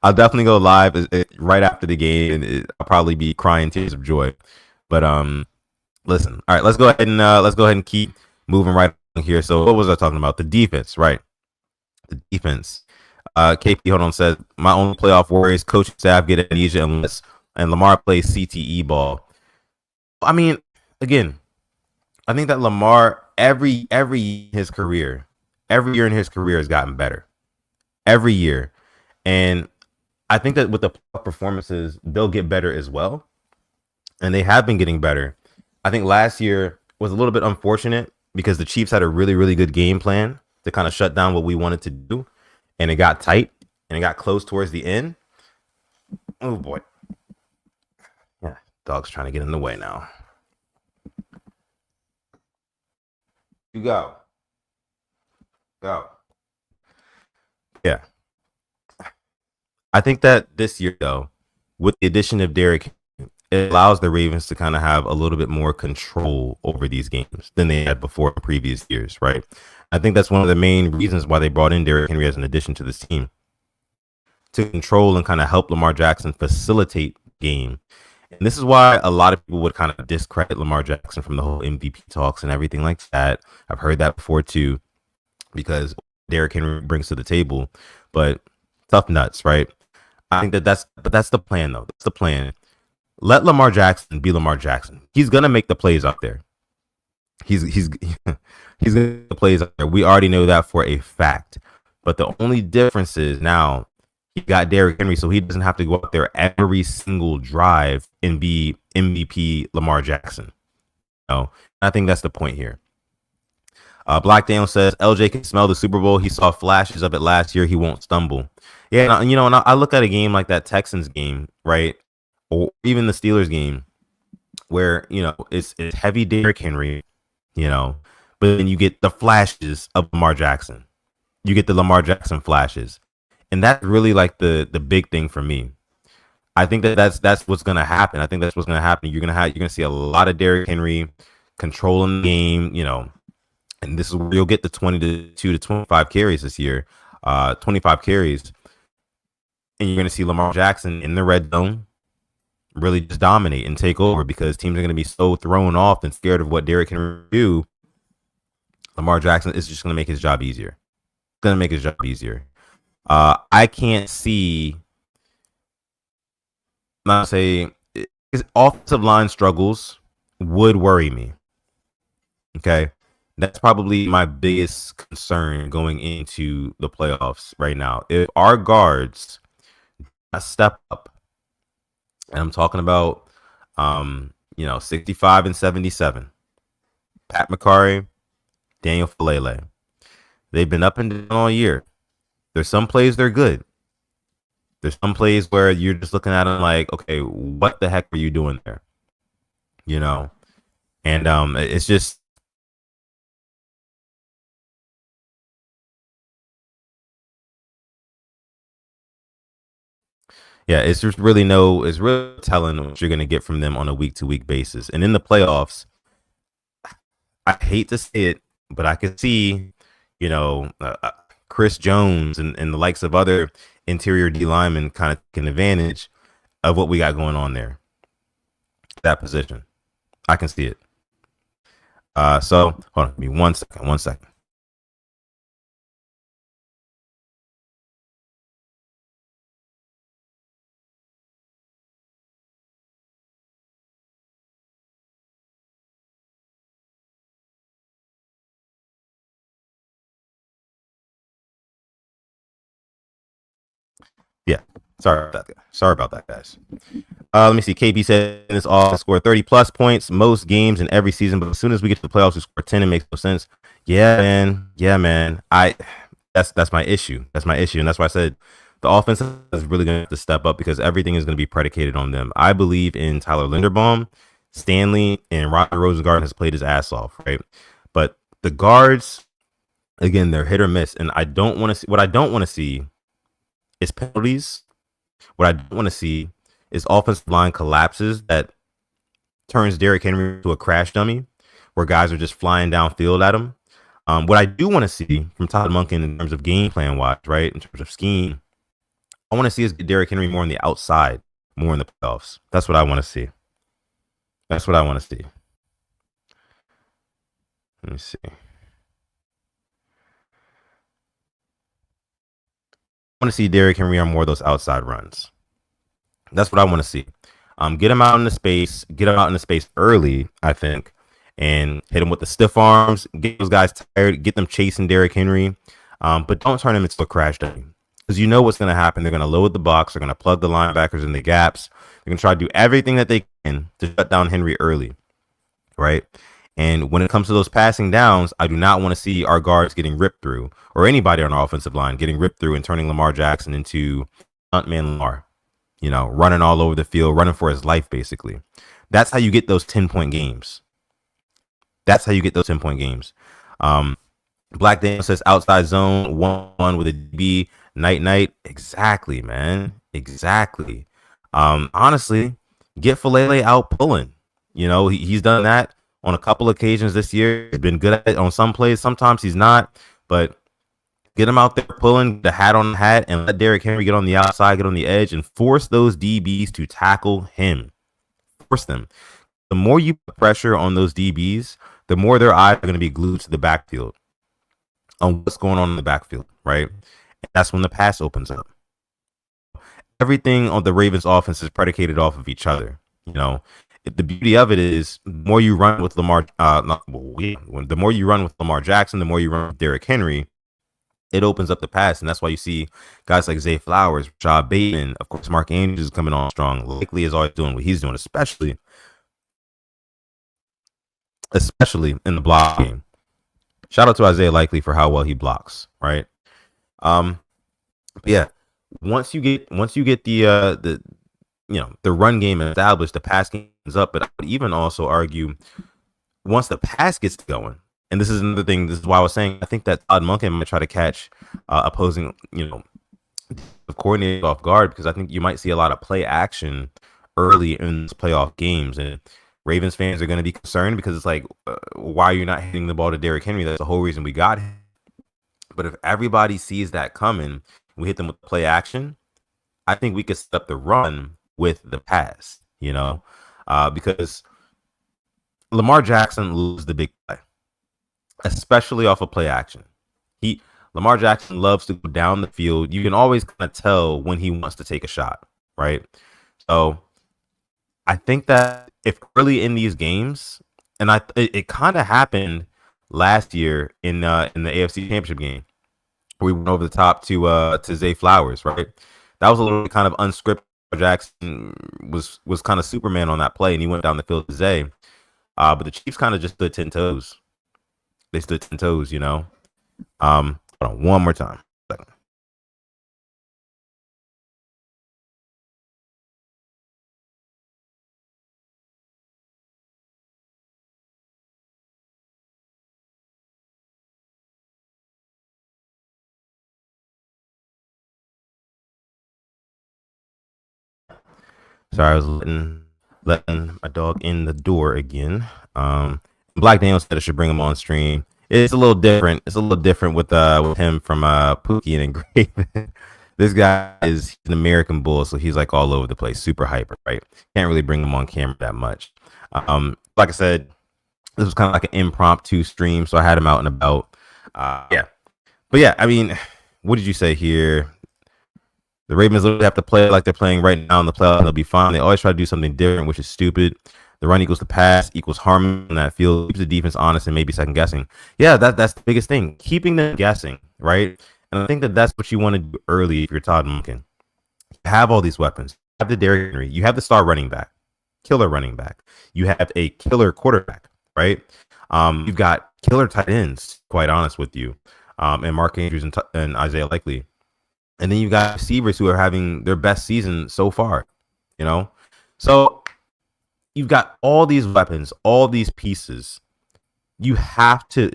I'll definitely go live right after the game, and I'll probably be crying tears of joy. But listen. All right, let's go ahead and keep moving right on here. So what was I talking about? The defense, right? The defense. KP hold on says my only playoff worries: coaching staff get amnesia and Lamar plays CTE ball. I mean, again, I think that Lamar every year in his career has gotten better. Every year. And I think that with the performances, they'll get better as well. And they have been getting better. I think last year was a little bit unfortunate because the Chiefs had a really, really good game plan to kind of shut down what we wanted to do. And it got tight and it got close towards the end. Oh, boy. Yeah, dog's trying to get in the way now. You go. Yeah. I think that this year, though, with the addition of Derrick, it allows the Ravens to kind of have a little bit more control over these games than they had before in previous years, right? I think that's one of the main reasons why they brought in Derrick Henry as an addition to this team, to control and kind of help Lamar Jackson facilitate game. And this is why a lot of people would kind of discredit Lamar Jackson from the whole MVP talks and everything like that. I've heard that before too, because Derrick Henry brings to the table, but tough nuts, right? I think that's the plan, though. That's the plan. Let Lamar Jackson be Lamar Jackson. He's gonna make the plays up there. He's gonna make the plays up there. We already know that for a fact. But the only difference is now he got Derrick Henry, so he doesn't have to go out there every single drive and be MVP Lamar Jackson. No, I think that's the point here. Black Daniel says LJ can smell the Super Bowl. He saw flashes of it last year. He won't stumble. Yeah, and I look at a game like that Texans game, right, or even the Steelers game, where it's heavy Derrick Henry, but then you get the flashes of Lamar Jackson. You get the Lamar Jackson flashes, and that's really like the big thing for me. I think that's what's gonna happen. I think that's what's gonna happen. You're gonna see a lot of Derrick Henry controlling the game, and this is where you'll get the 22 to 25 carries this year, 25 carries. And you're going to see Lamar Jackson in the red zone really just dominate and take over because teams are going to be so thrown off and scared of what Derrick can do. Lamar Jackson is just going to make his job easier. I can't see not say offensive line struggles would worry me. Okay. That's probably my biggest concern going into the playoffs right now. If our guards step up, and I'm talking about 65 and 77, Pat McCarry, Daniel Falele. They've been up and down all year. There's some plays they're good. There's some plays where you're just looking at them like, okay, what the heck are you doing there? And it's just, yeah, it's really telling what you're going to get from them on a week to week basis. And in the playoffs, I hate to say it, but I can see, Chris Jones and the likes of other interior D linemen kind of taking advantage of what we got going on there. That position. I can see it. So hold on, give me 1 second. 1 second. Yeah. Sorry about that, guys. Let me see. KB said this all scored 30 plus points most games in every season, but as soon as we get to the playoffs, we score 10. It makes no sense. Yeah, man. Yeah, man. That's my issue. That's my issue, and that's why I said the offense is really going to have to step up because everything is going to be predicated on them. I believe in Tyler Linderbaum, Stanley, and Roger Rosengarten has played his ass off, right? But the guards, again, they're hit or miss, and I don't want to see. What I don't want to see is penalties. What I don't want to see is offensive line collapses that turns Derrick Henry into a crash dummy, where guys are just flying downfield at him. What I do want to see from Todd Monken in terms of game plan wise, right, in terms of scheme, I want to see is Derrick Henry more on the outside, more in the playoffs. That's what I want to see. That's what I want to see. Let me see. I want to see Derrick Henry on more of those outside runs. That's what I want to see. Get him out in the space. Get him out in the space early, I think, and hit him with the stiff arms. Get those guys tired. Get them chasing Derrick Henry, but don't turn him into a crash dummy because you know what's going to happen. They're going to load the box. They're going to plug the linebackers in the gaps. They're going to try to do everything that they can to shut down Henry early, right? And when it comes to those passing downs, I do not want to see our guards getting ripped through or anybody on our offensive line getting ripped through and turning Lamar Jackson into Stuntman Lamar. Running all over the field, running for his life, basically. That's how you get those 10-point games. That's how you get those 10-point games. Black Daniel says outside zone, 1-1 with a DB, night. Exactly, man. Exactly. Honestly, get Falele out pulling. He's done that on a couple occasions this year. He's been good at it on some plays. Sometimes he's not, but get him out there pulling the hat on the hat and let Derrick Henry get on the outside, get on the edge, and force those DBs to tackle him. Force them. The more you put pressure on those DBs, the more their eyes are going to be glued to the backfield on what's going on in the backfield, right? And that's when the pass opens up. Everything on the Ravens offense is predicated off of each other. The beauty of it is the more you run with Lamar, the more you run with Lamar Jackson, the more you run with Derrick Henry, it opens up the pass, and that's why you see guys like Zay Flowers, Rashad Bateman, of course, Mark Andrews is coming on strong. Likely is always doing what he's doing, especially in the block game. Shout out to Isaiah Likely for how well he blocks, right? Yeah. Once you get the run game established, the pass game is up. But I would even also argue once the pass gets going. And this is another thing. This is why I was saying I think that Todd Monken might try to catch opposing, coordinated off guard because I think you might see a lot of play action early in these playoff games, and Ravens fans are going to be concerned because it's like, why are you not hitting the ball to Derrick Henry? That's the whole reason we got him. But if everybody sees that coming, we hit them with play action. I think we could set up the run with the pass, because Lamar Jackson loses the big play, especially off of play action. Lamar Jackson loves to go down the field. You can always kind of tell when he wants to take a shot, right? So I think that if early in these games, and it kind of happened last year in the AFC Championship game, where we went over the top to Zay Flowers, right? That was a little bit kind of unscripted. Jackson was kind of Superman on that play, and he went down the field to Zay. But the Chiefs kind of just stood 10 toes. They stood 10 toes, you know. Hold on one more time. Sorry, I was letting my dog in the door again. Black Daniel said I should bring him on stream. It's a little different. It's a little different with him from Pookie and Engraven. This guy is an American bull, so he's like all over the place, super hyper, right? Can't really bring him on camera that much. Like I said, this was kind of like an impromptu stream, so I had him out and about. Yeah, but yeah, I mean, what did you say here? The Ravens literally have to play like they're playing right now in the playoffs, and they'll be fine. They always try to do something different, which is stupid. The run equals the pass equals harmony in that field, keeps the defense honest and maybe second guessing. Yeah, that's the biggest thing, keeping them guessing, right? And I think that that's what you want to do early if you're Todd Monken. You have all these weapons. You have the Derrick Henry. You have the star running back, killer running back. You have a killer quarterback, right? You've got killer tight ends, quite honest with you, and Mark Andrews and Isaiah Likely. And then you got receivers who are having their best season so far, you know? So you've got all these weapons, all these pieces. You have to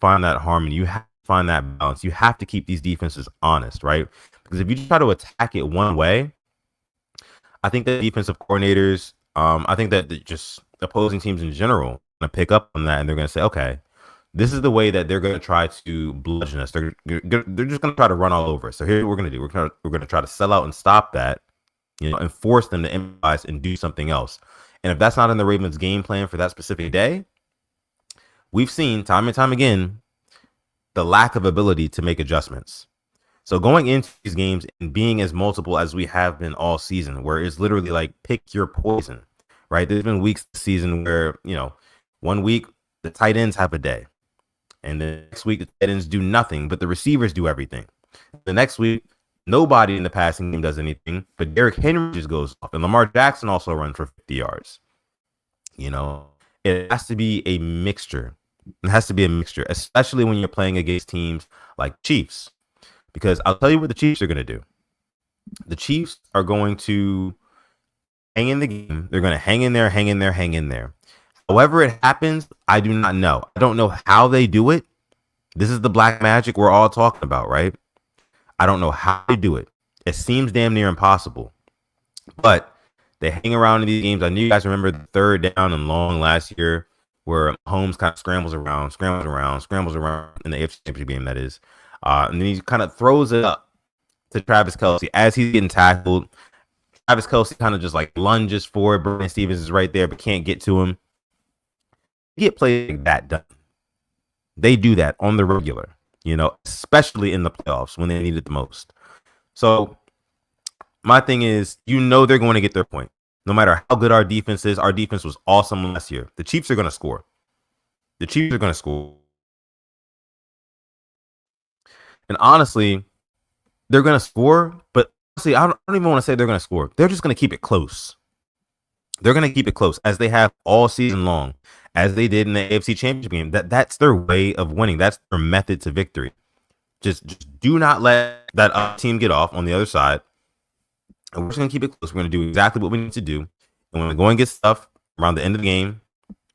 find that harmony. You have to find that balance. You have to keep these defenses honest, right? Because if you try to attack it one way, I think that defensive coordinators, I think that just opposing teams in general are going to pick up on that, and they're going to say, okay, this is the way that they're going to try to bludgeon us. They're just going to try to run all over us. So here's what we're going to do. We're going to try to sell out and stop that, you know, and force them to improvise and do something else. And if that's not in the Ravens' game plan for that specific day, we've seen time and time again the lack of ability to make adjustments. So going into these games and being as multiple as we have been all season, where it's literally like pick your poison, right? There's been weeks this season where, you know, 1 week the tight ends have a day. And the next week, the tight ends do nothing, but the receivers do everything. The next week, nobody in the passing game does anything, but Derrick Henry just goes off. And Lamar Jackson also runs for 50 yards. You know, it has to be a mixture. It has to be a mixture, especially when you're playing against teams like Chiefs. Because I'll tell you what the Chiefs are going to do. The Chiefs are going to hang in the game. They're going to hang in there, hang in there, hang in there. However it happens, I do not know. I don't know how they do it. This is the black magic we're all talking about, right? I don't know how they do it. It seems damn near impossible. But they hang around in these games. I know you guys remember the third down and long last year where Holmes kind of scrambles around in the AFC Championship game, that is. And then he kind of throws it up to Travis Kelce as he's getting tackled. Travis Kelce kind of just like lunges forward. Brandon Stevens is right there but can't get to him. Get plays like that done. They do that on the regular, you know, especially in the playoffs when they need it the most. So my thing is, you know, they're going to get their point. No matter how good our defense is, our defense was awesome last year. The Chiefs are going to score. The Chiefs are going to score. And honestly, they're going to score, but honestly, I don't even want to say they're going to score. They're just going to keep it close. They're going to keep it close as they have all season long, as they did in the AFC Championship game. That's their way of winning. That's their method to victory. Just do not let that other team get off on the other side. And we're just going to keep it close. We're going to do exactly what we need to do. And when we go and get stuff around the end of the game,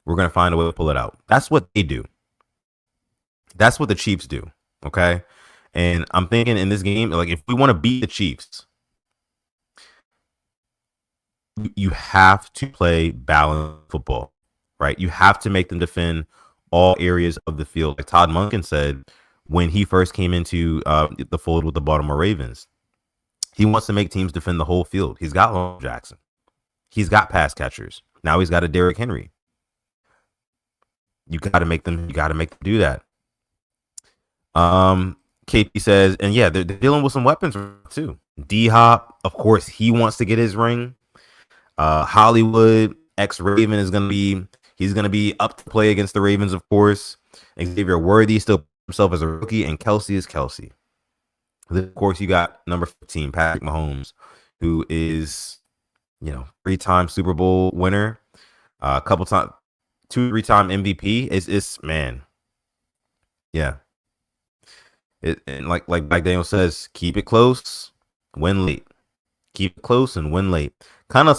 we're going to find a way to pull it out. That's what they do. That's what the Chiefs do. Okay. And I'm thinking in this game, like if we want to beat the Chiefs, you have to play balanced football, right? You have to make them defend all areas of the field. Like Todd Monken said when he first came into the fold with the Baltimore Ravens, he wants to make teams defend the whole field. He's got Lamar Jackson. He's got pass catchers. Now he's got a Derrick Henry. You got to make them do that. KP says, and yeah, they're dealing with some weapons too. D-Hop, of course, he wants to get his ring. Hollywood, ex-Raven, he's gonna be up to play against the Ravens, of course. Xavier Worthy still himself as a rookie, and Kelsey is Kelsey. Then, of course, you got number 15, Patrick Mahomes, who is, 3-time Super Bowl winner, a couple times, 2-3-time MVP. It's man, yeah. And like Black Daniel says, keep it close, win late. Keep it close and win late. Kind of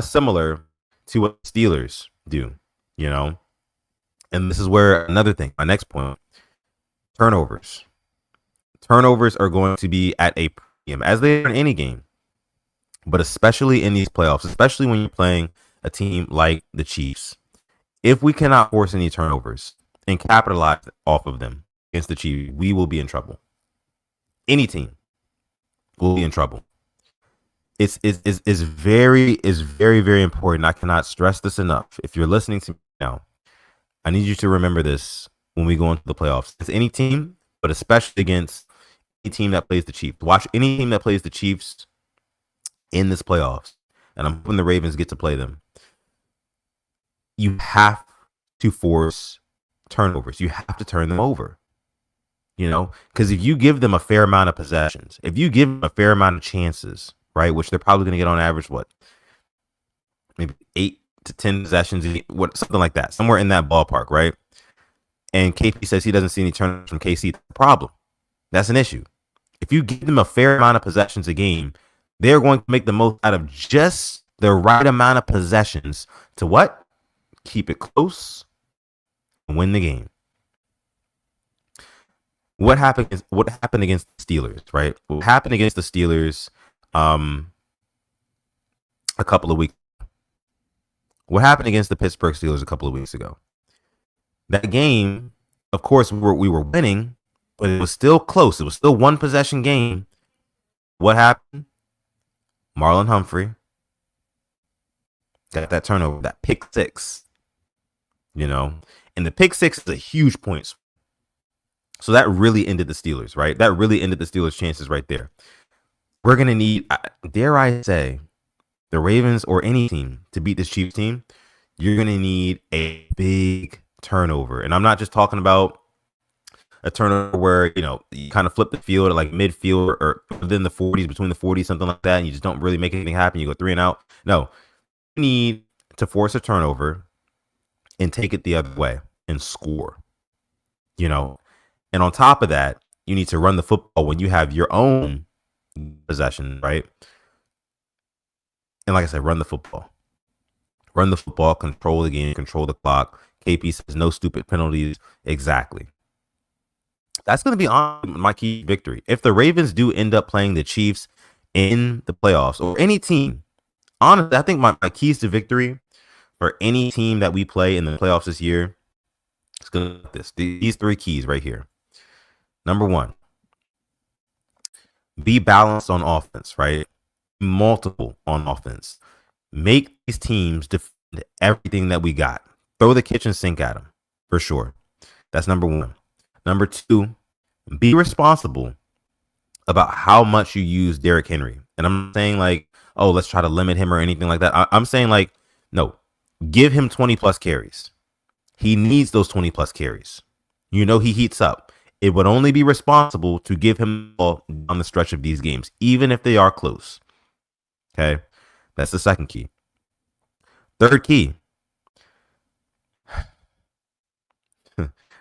similar to what the Steelers do, And this is where another thing, my next point, turnovers. Turnovers are going to be at a premium, as they are in any game, but especially in these playoffs, especially when you're playing a team like the Chiefs. If we cannot force any turnovers and capitalize off of them against the Chiefs, we will be in trouble. Any team will be in trouble. It's very, very important. I cannot stress this enough. If you're listening to me now, I need you to remember this when we go into the playoffs. It's any team, but especially against any team that plays the Chiefs. Watch any team that plays the Chiefs in this playoffs, and I'm hoping the Ravens get to play them. You have to force turnovers. You have to turn them over. Because if you give them a fair amount of possessions, if you give them a fair amount of chances, right, which they're probably going to get on average, maybe 8 to 10 possessions, something like that, somewhere in that ballpark, right? And KP says he doesn't see any turnovers from KC. That's a problem. That's an issue. If you give them a fair amount of possessions a game, they're going to make the most out of just the right amount of possessions to what? Keep it close and win the game. What happened against the Steelers, right? What happened against the Steelers a couple of weeks ago? What happened against the Pittsburgh Steelers a couple of weeks ago? That game, of course, we were winning, but it was still close. It was still one possession game. What happened? Marlon Humphrey got that turnover, that pick six, and the pick six is a huge point. So that really ended the Steelers, right? That really ended the Steelers' chances right there. We're going to need, dare I say, the Ravens or any team to beat this Chiefs team. You're going to need a big turnover. And I'm not just talking about a turnover where, you kind of flip the field at like midfield or within the 40s, between the 40s, something like that, and you just don't really make anything happen. You go 3 and out. No, you need to force a turnover and take it the other way and score, And on top of that, you need to run the football when you have your own possession, right? And like I said, run the football. Run the football, control the game, control the clock. KP says no stupid penalties. Exactly. That's going to be on my key victory. If the Ravens do end up playing the Chiefs in the playoffs or any team, honestly, I think my keys to victory for any team that we play in the playoffs this year is going to be these 3 keys right here. Number 1, be balanced on offense, right? Multiple on offense. Make these teams defend everything that we got. Throw the kitchen sink at them, for sure. That's number 1. Number 2, be responsible about how much you use Derrick Henry. And I'm saying like, oh, let's try to limit him or anything like that. I'm saying like, no, give him 20 plus carries. He needs those 20 plus carries. He heats up. It would only be responsible to give him the ball on the stretch of these games, even if they are close. Okay, that's the second key. Third key.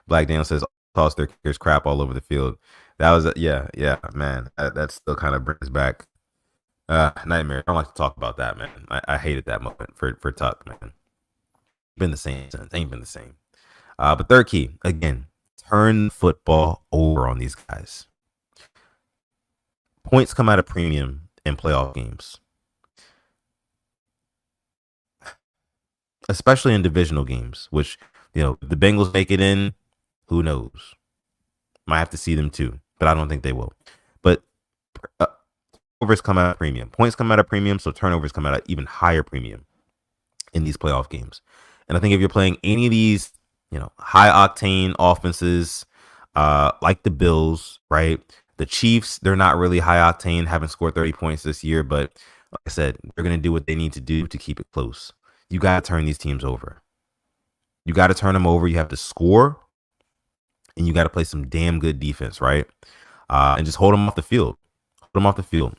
Black Daniel says, toss their kickers crap all over the field. That was, yeah, man. That still kind of brings back nightmare. I don't like to talk about that, man. I hated that moment for Tuck, man. Been the same since. Ain't been the same. But third key, again, turn football over on these guys. Points come at a premium in playoff games, especially in divisional games, which, if the Bengals make it in, who knows? Might have to see them too, but I don't think they will. But turnovers come at a premium. Points come at a premium, so turnovers come at an even higher premium in these playoff games. And I think if you're playing any of these, high octane offenses, like the Bills, right? The Chiefs, they're not really high octane, haven't scored 30 points this year, but like I said, they're going to do what they need to do to keep it close. You got to turn these teams over. You got to turn them over. You have to score, and you got to play some damn good defense, right? And just hold them off the field. Hold them off the field.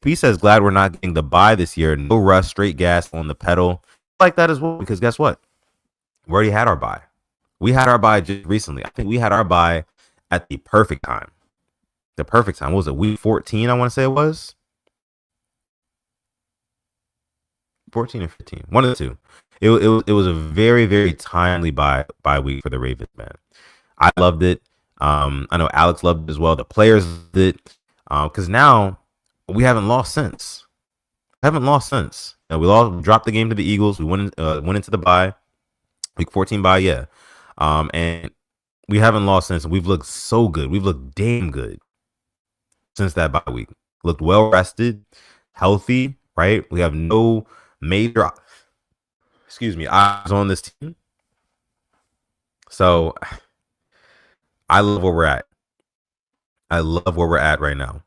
P says, glad we're not getting the bye this year. No rush, straight gas on the pedal. I like that as well, because guess what? We already had our bye. We had our bye just recently. I think we had our bye at the perfect time. The perfect time. What was it? Week 14, I want to say it was. 14 or 15. One of the two. It was a very, very timely bye week for the Ravens, man. I loved it. I know Alex loved it as well. The players did it. Because now we haven't lost since. We dropped the game to the Eagles. We went into the bye. Week 14 bye, yeah. And we haven't lost since. We've looked so good. We've looked damn good since that bye week. Looked well rested, healthy, right? We have no major, eyes on this team. So I love where we're at. I love where we're at right now.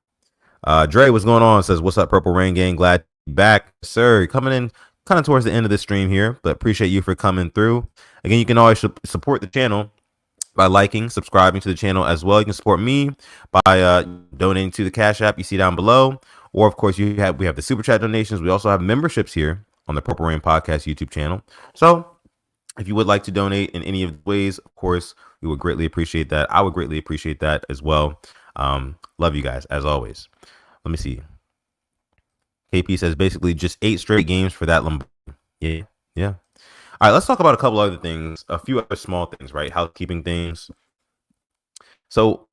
Dre, what's going on? Says, what's up, Purple Rain Gang? Glad to be back, sir. Coming in kind of towards the end of the stream here, but appreciate you for coming through. Again, you can always support the channel by liking, subscribing to the channel as well. You can support me by donating to the Cash App you see down below. Or, of course, we have the Super Chat donations. We also have memberships here on the Purple Rain Podcast YouTube channel. So if you would like to donate in any of the ways, of course, we would greatly appreciate that. I would greatly appreciate that as well. Love you guys, as always. Let me see. KP says basically just 8 straight games for that Lombardi. Yeah. All right, let's talk about a couple other things, a few other small things, right? Housekeeping things. So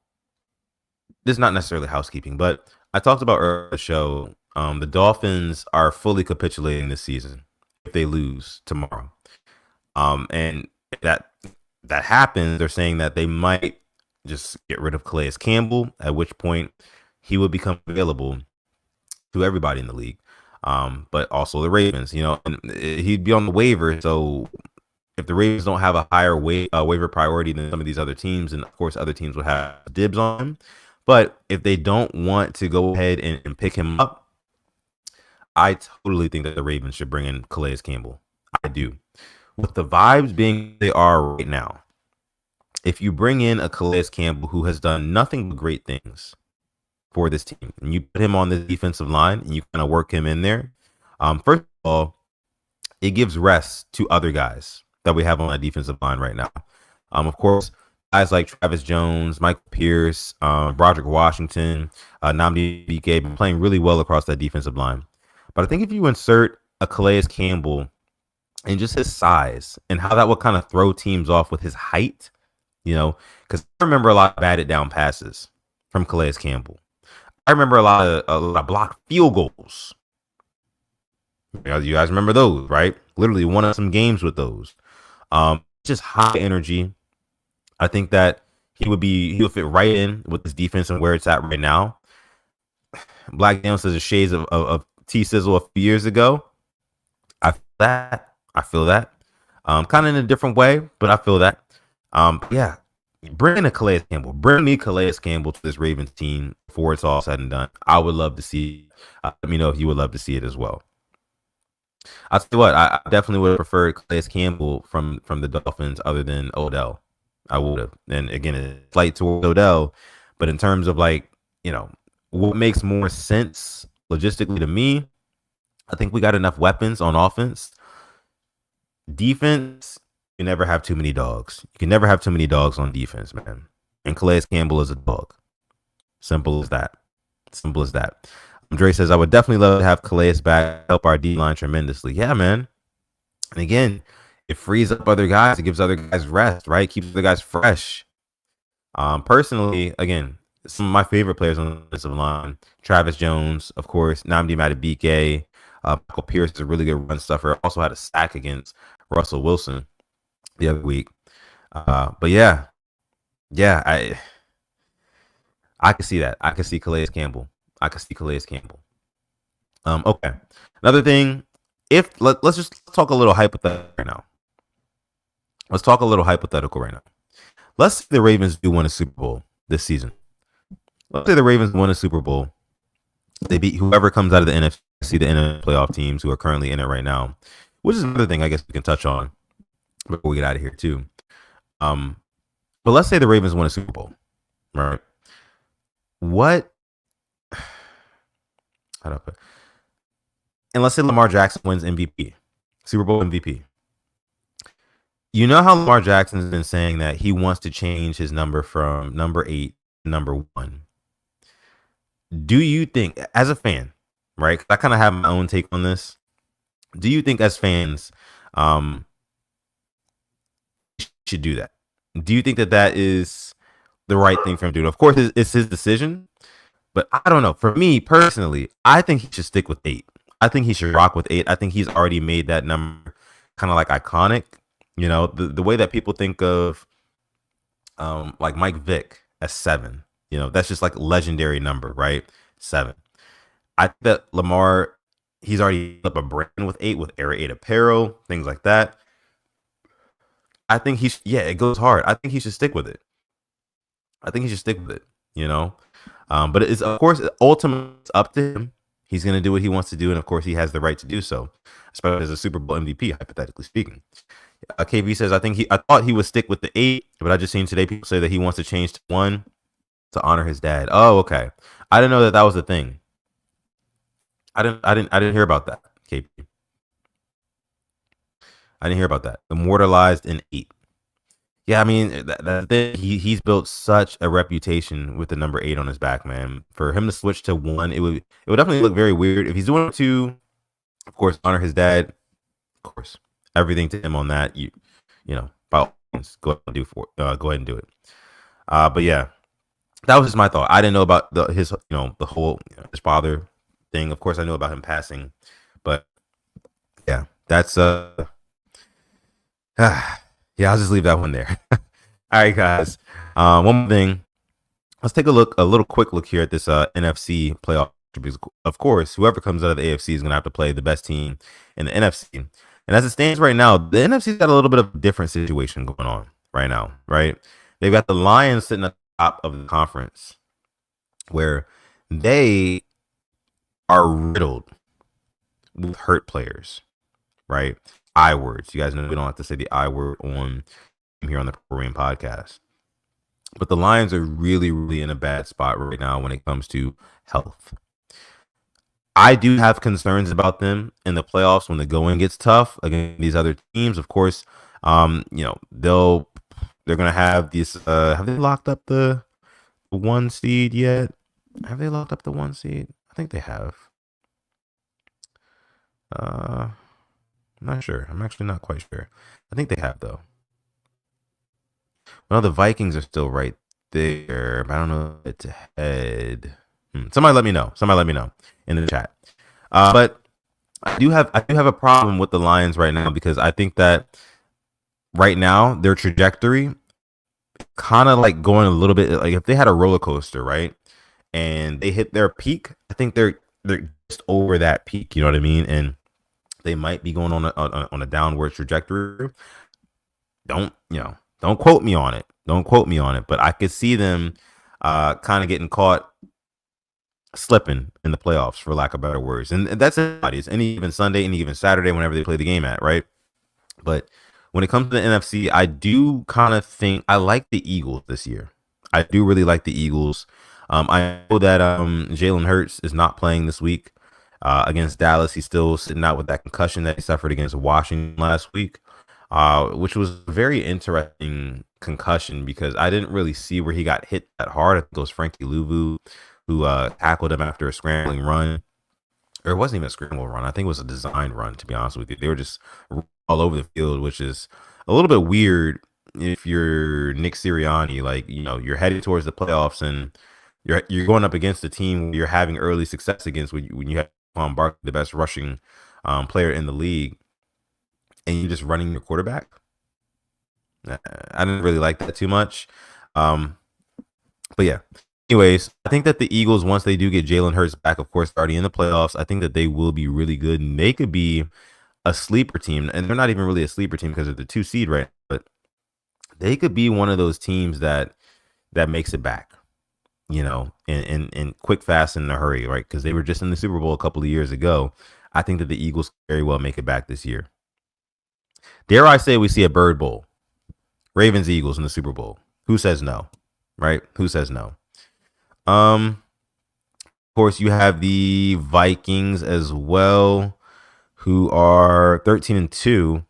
this is not necessarily housekeeping, but I talked about earlier in the show. The Dolphins are fully capitulating this season if they lose tomorrow. And that happens, they're saying that they might just get rid of Calais Campbell, at which point he would become available to everybody in the league, but also the Ravens, and he'd be on the waiver. So if the Ravens don't have a higher waiver priority than some of these other teams, and of course other teams would have dibs on him. But if they don't want to go ahead and pick him up, I totally think that the Ravens should bring in Calais Campbell. I do. With the vibes being they are right now, if you bring in a Calais Campbell who has done nothing but great things for this team, and you put him on the defensive line and you kind of work him in there, first of all, it gives rest to other guys that we have on that defensive line right now. Of course, guys like Travis Jones, Michael Pierce, Broderick Washington, Nnamdi Dike been playing really well across that defensive line. But I think if you insert a Calais Campbell and just his size and how that would kind of throw teams off with his height, because I remember a lot of batted down passes from Calais Campbell. I remember a lot of blocked field goals. You guys remember those, right? Literally won some games with those. Just high energy. I think that he would fit right in with this defense and where it's at right now. Black Daniel says the shades of T Sizzle a few years ago. I feel that. Kind of in a different way, but I feel that. Yeah. Bring in Calais Campbell. Bring me Calais Campbell to this Ravens team before it's all said and done. I would love to see. Let me know if you would love to see it as well. I'll tell you what. I definitely would have preferred Calais Campbell from the Dolphins other than Odell. I would have. And again, it's light towards Odell, but in terms of what makes more sense logistically to me, I think we got enough weapons on offense. Defense, you never have too many dogs. You can never have too many dogs on defense, man. And Calais Campbell is a dog. Simple as that. Dre says, I would definitely love to have Calais back, help our D-line tremendously. Yeah, man. And again, it frees up other guys. It gives other guys rest, right? Keeps the guys fresh. Personally, again, some of my favorite players on the defensive line, Travis Jones, of course, Nnamdi Madubuike. Michael Pierce is a really good run stuffer. Also had a sack against Russell Wilson the other week. But yeah, I can see that. I can see Calais Campbell. Okay. Another thing, let's just talk a little hypothetical right now. Let's say the Ravens do win a Super Bowl this season. Let's say the Ravens win a Super Bowl. They beat whoever comes out of the NFC see the NFL playoff teams who are currently in it right now, which is another thing I guess we can touch on before we get out of here too. But let's say the Ravens win a Super Bowl, right? What? How do I put? And let's say Lamar Jackson wins MVP, Super Bowl MVP. You know how Lamar Jackson's been saying that he wants to change his number from number 8 to number 1. Do you think, as a fan, right? I kind of have my own take on this. Do you think, as fans, should do that? Do you think that that is the right thing for him to do? Of course, it's his decision, but I don't know. For me personally, I think he should stick with 8. I think he should rock with 8. I think he's already made that number kind of like iconic. You know, the way that people think of like Mike Vick as 7. You know, that's just like a legendary number, right? 7. I think that Lamar, he's already up a brand with 8, with Era 8 apparel, things like that. I think it goes hard. I think he should stick with it. You know, but it's, of course, ultimately it's up to him. He's going to do what he wants to do, and of course, he has the right to do so, especially as a Super Bowl MVP, hypothetically speaking. KB says, I thought he would stick with the 8, but I just seen today people say that he wants to change to 1 to honor his dad. Oh, okay. I didn't know that was the thing. I didn't hear about that, KB. I didn't hear about that. Immortalized in 8. Yeah, I mean, he's built such a reputation with the number 8 on his back, man. For him to switch to 1, it would definitely look very weird. If he's doing 2, of course, honor his dad. Of course, everything to him on that. You know, by all means, go ahead and do it. But yeah, that was just my thought. I didn't know about his the whole his father thing. Of course, I know about him passing, but yeah, that's yeah, I'll just leave that one there. All right, guys. One more thing. Let's take a little quick look here at this NFC playoff. Of course, whoever comes out of the AFC is going to have to play the best team in the NFC. And as it stands right now, the NFC's got a little bit of a different situation going on right now, right? They've got the Lions sitting at the top of the conference, where they are riddled with hurt players, right? I words. You guys know we don't have to say the I word on here on the Purple Rain podcast. But the Lions are really, really in a bad spot right now when it comes to health. I do have concerns about them in the playoffs when the going gets tough against these other teams. Of course, they're gonna have this. Have they locked up the 1 seed yet? Have they locked up the 1 seed? I think they have. I'm not sure. I'm actually not quite sure. I think they have, though. Well, the Vikings are still right there, but I don't know if it's ahead. Somebody let me know. In the chat. But I do have a problem with the Lions right now, because I think that right now their trajectory kind of like going a little bit like if they had a roller coaster, right? And they hit their peak, I think they're just over that peak. You know what I mean? And they might be going on a downward trajectory. Don't quote me on it. But I could see them kind of getting caught slipping in the playoffs, for lack of better words. And that's anybody. It's any given Sunday, any given Saturday, whenever they play the game at, right? But when it comes to the NFC, I do kind of think I like the Eagles this year. I do really like the Eagles. I know that Jalen Hurts is not playing this week. Against Dallas, he's still sitting out with that concussion that he suffered against Washington last week, which was a very interesting concussion because I didn't really see where he got hit that hard. I think it was Frankie Louvu who tackled him after a scrambling run. Or it wasn't even a scramble run. I think it was a design run, to be honest with you. They were just all over the field, which is a little bit weird if you're Nick Sirianni. Like, you're headed towards the playoffs and you're going up against a team you're having early success against when you have Barkley, the best rushing player in the league, and you're just running your quarterback. I didn't really like that too much. But yeah. Anyways, I think that the Eagles, once they do get Jalen Hurts back, of course, already in the playoffs, I think that they will be really good. And they could be a sleeper team. And they're not even really a sleeper team because they're the 2 seed, right? But they could be one of those teams that makes it back. in quick, fast, and in a hurry, right? Because they were just in the Super Bowl a couple of years ago. I think that the Eagles very well make it back this year. Dare I say we see a Bird Bowl, Ravens Eagles in the Super Bowl? Who says no, right? Who says no? Of course, you have the Vikings as well, who are 13-2.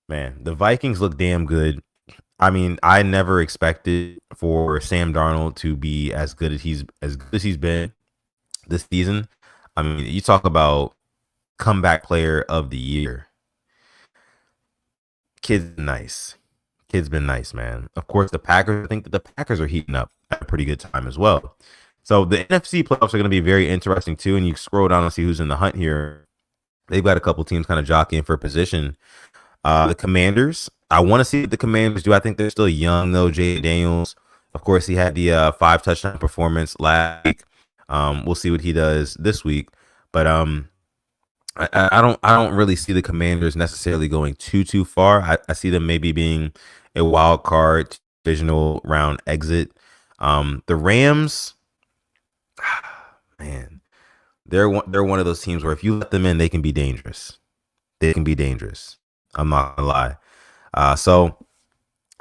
Man, the Vikings look damn good. I mean, I never expected for Sam Darnold to be as good as he's been this season. I mean, you talk about comeback player of the year. Kid's nice. Kid's been nice, man. Of course, the Packers. I think that the Packers are heating up at a pretty good time as well. So the NFC playoffs are going to be very interesting too. And you scroll down and see who's in the hunt here. They've got a couple teams kind of jockeying for position. The Commanders. I want to see what the Commanders do. I think they're still young though. Jay Daniels, of course, he had the 5 touchdown performance last week. We'll see what he does this week. But I don't really see the Commanders necessarily going too far. I see them maybe being a wild card divisional round exit. The Rams, man, they're one of those teams where if you let them in, they can be dangerous. They can be dangerous. I'm not gonna lie. So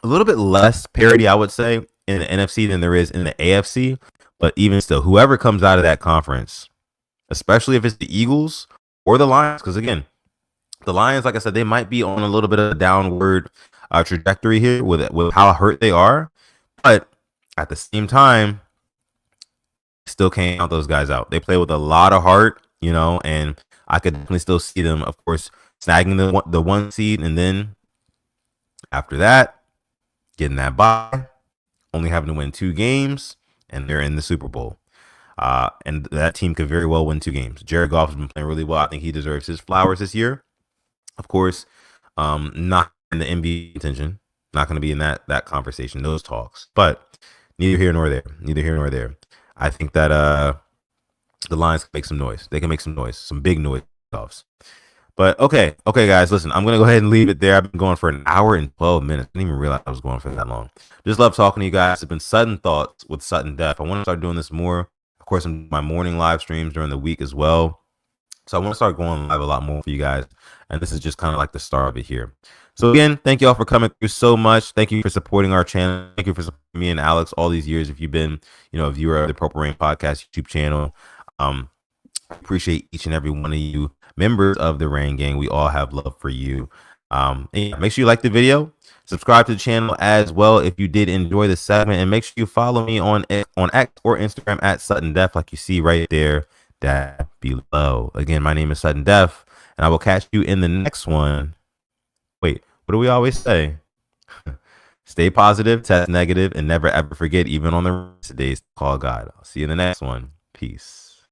a little bit less parity, I would say, in the NFC than there is in the AFC. But even still, whoever comes out of that conference, especially if it's the Eagles or the Lions, because again, the Lions, like I said, they might be on a little bit of a downward trajectory here with how hurt they are. But at the same time, still can't count those guys out. They play with a lot of heart, and I could definitely still see them, of course, snagging the 1 seed, and then after that, getting that bye, only having to win 2 games, and they're in the Super Bowl. And that team could very well win 2 games. Jared Goff has been playing really well. I think he deserves his flowers this year. Of course, not in the NBA contention, not going to be in that conversation, those talks. But neither here nor there. Neither here nor there. I think that the Lions can make some noise. They can make some noise, some big noise. But okay, guys, listen, I'm going to go ahead and leave it there. I've been going for an hour and 12 minutes. I didn't even realize I was going for that long. Just love talking to you guys. It's been Sudden Thoughts with SuttonDef. I want to start doing this more. Of course, I'm my morning live streams during the week as well. So I want to start going live a lot more for you guys. And this is just kind of like the start of it here. So again, thank you all for coming through so much. Thank you for supporting our channel. Thank you for supporting me and Alex all these years. If you've been, a viewer of the Purple Rain Podcast YouTube channel, appreciate each and every one of you members of the Rain Gang. We all have love for you. And make sure you like the video, subscribe to the channel as well if you did enjoy the segment, and make sure you follow me on X or Instagram at SuttonDef, like you see right there down below. Again, my name is SuttonDef, and I will catch you in the next one. Wait, what do we always say? Stay positive, test negative, and never ever forget, even on the days, call God. I'll see you in the next one. Peace.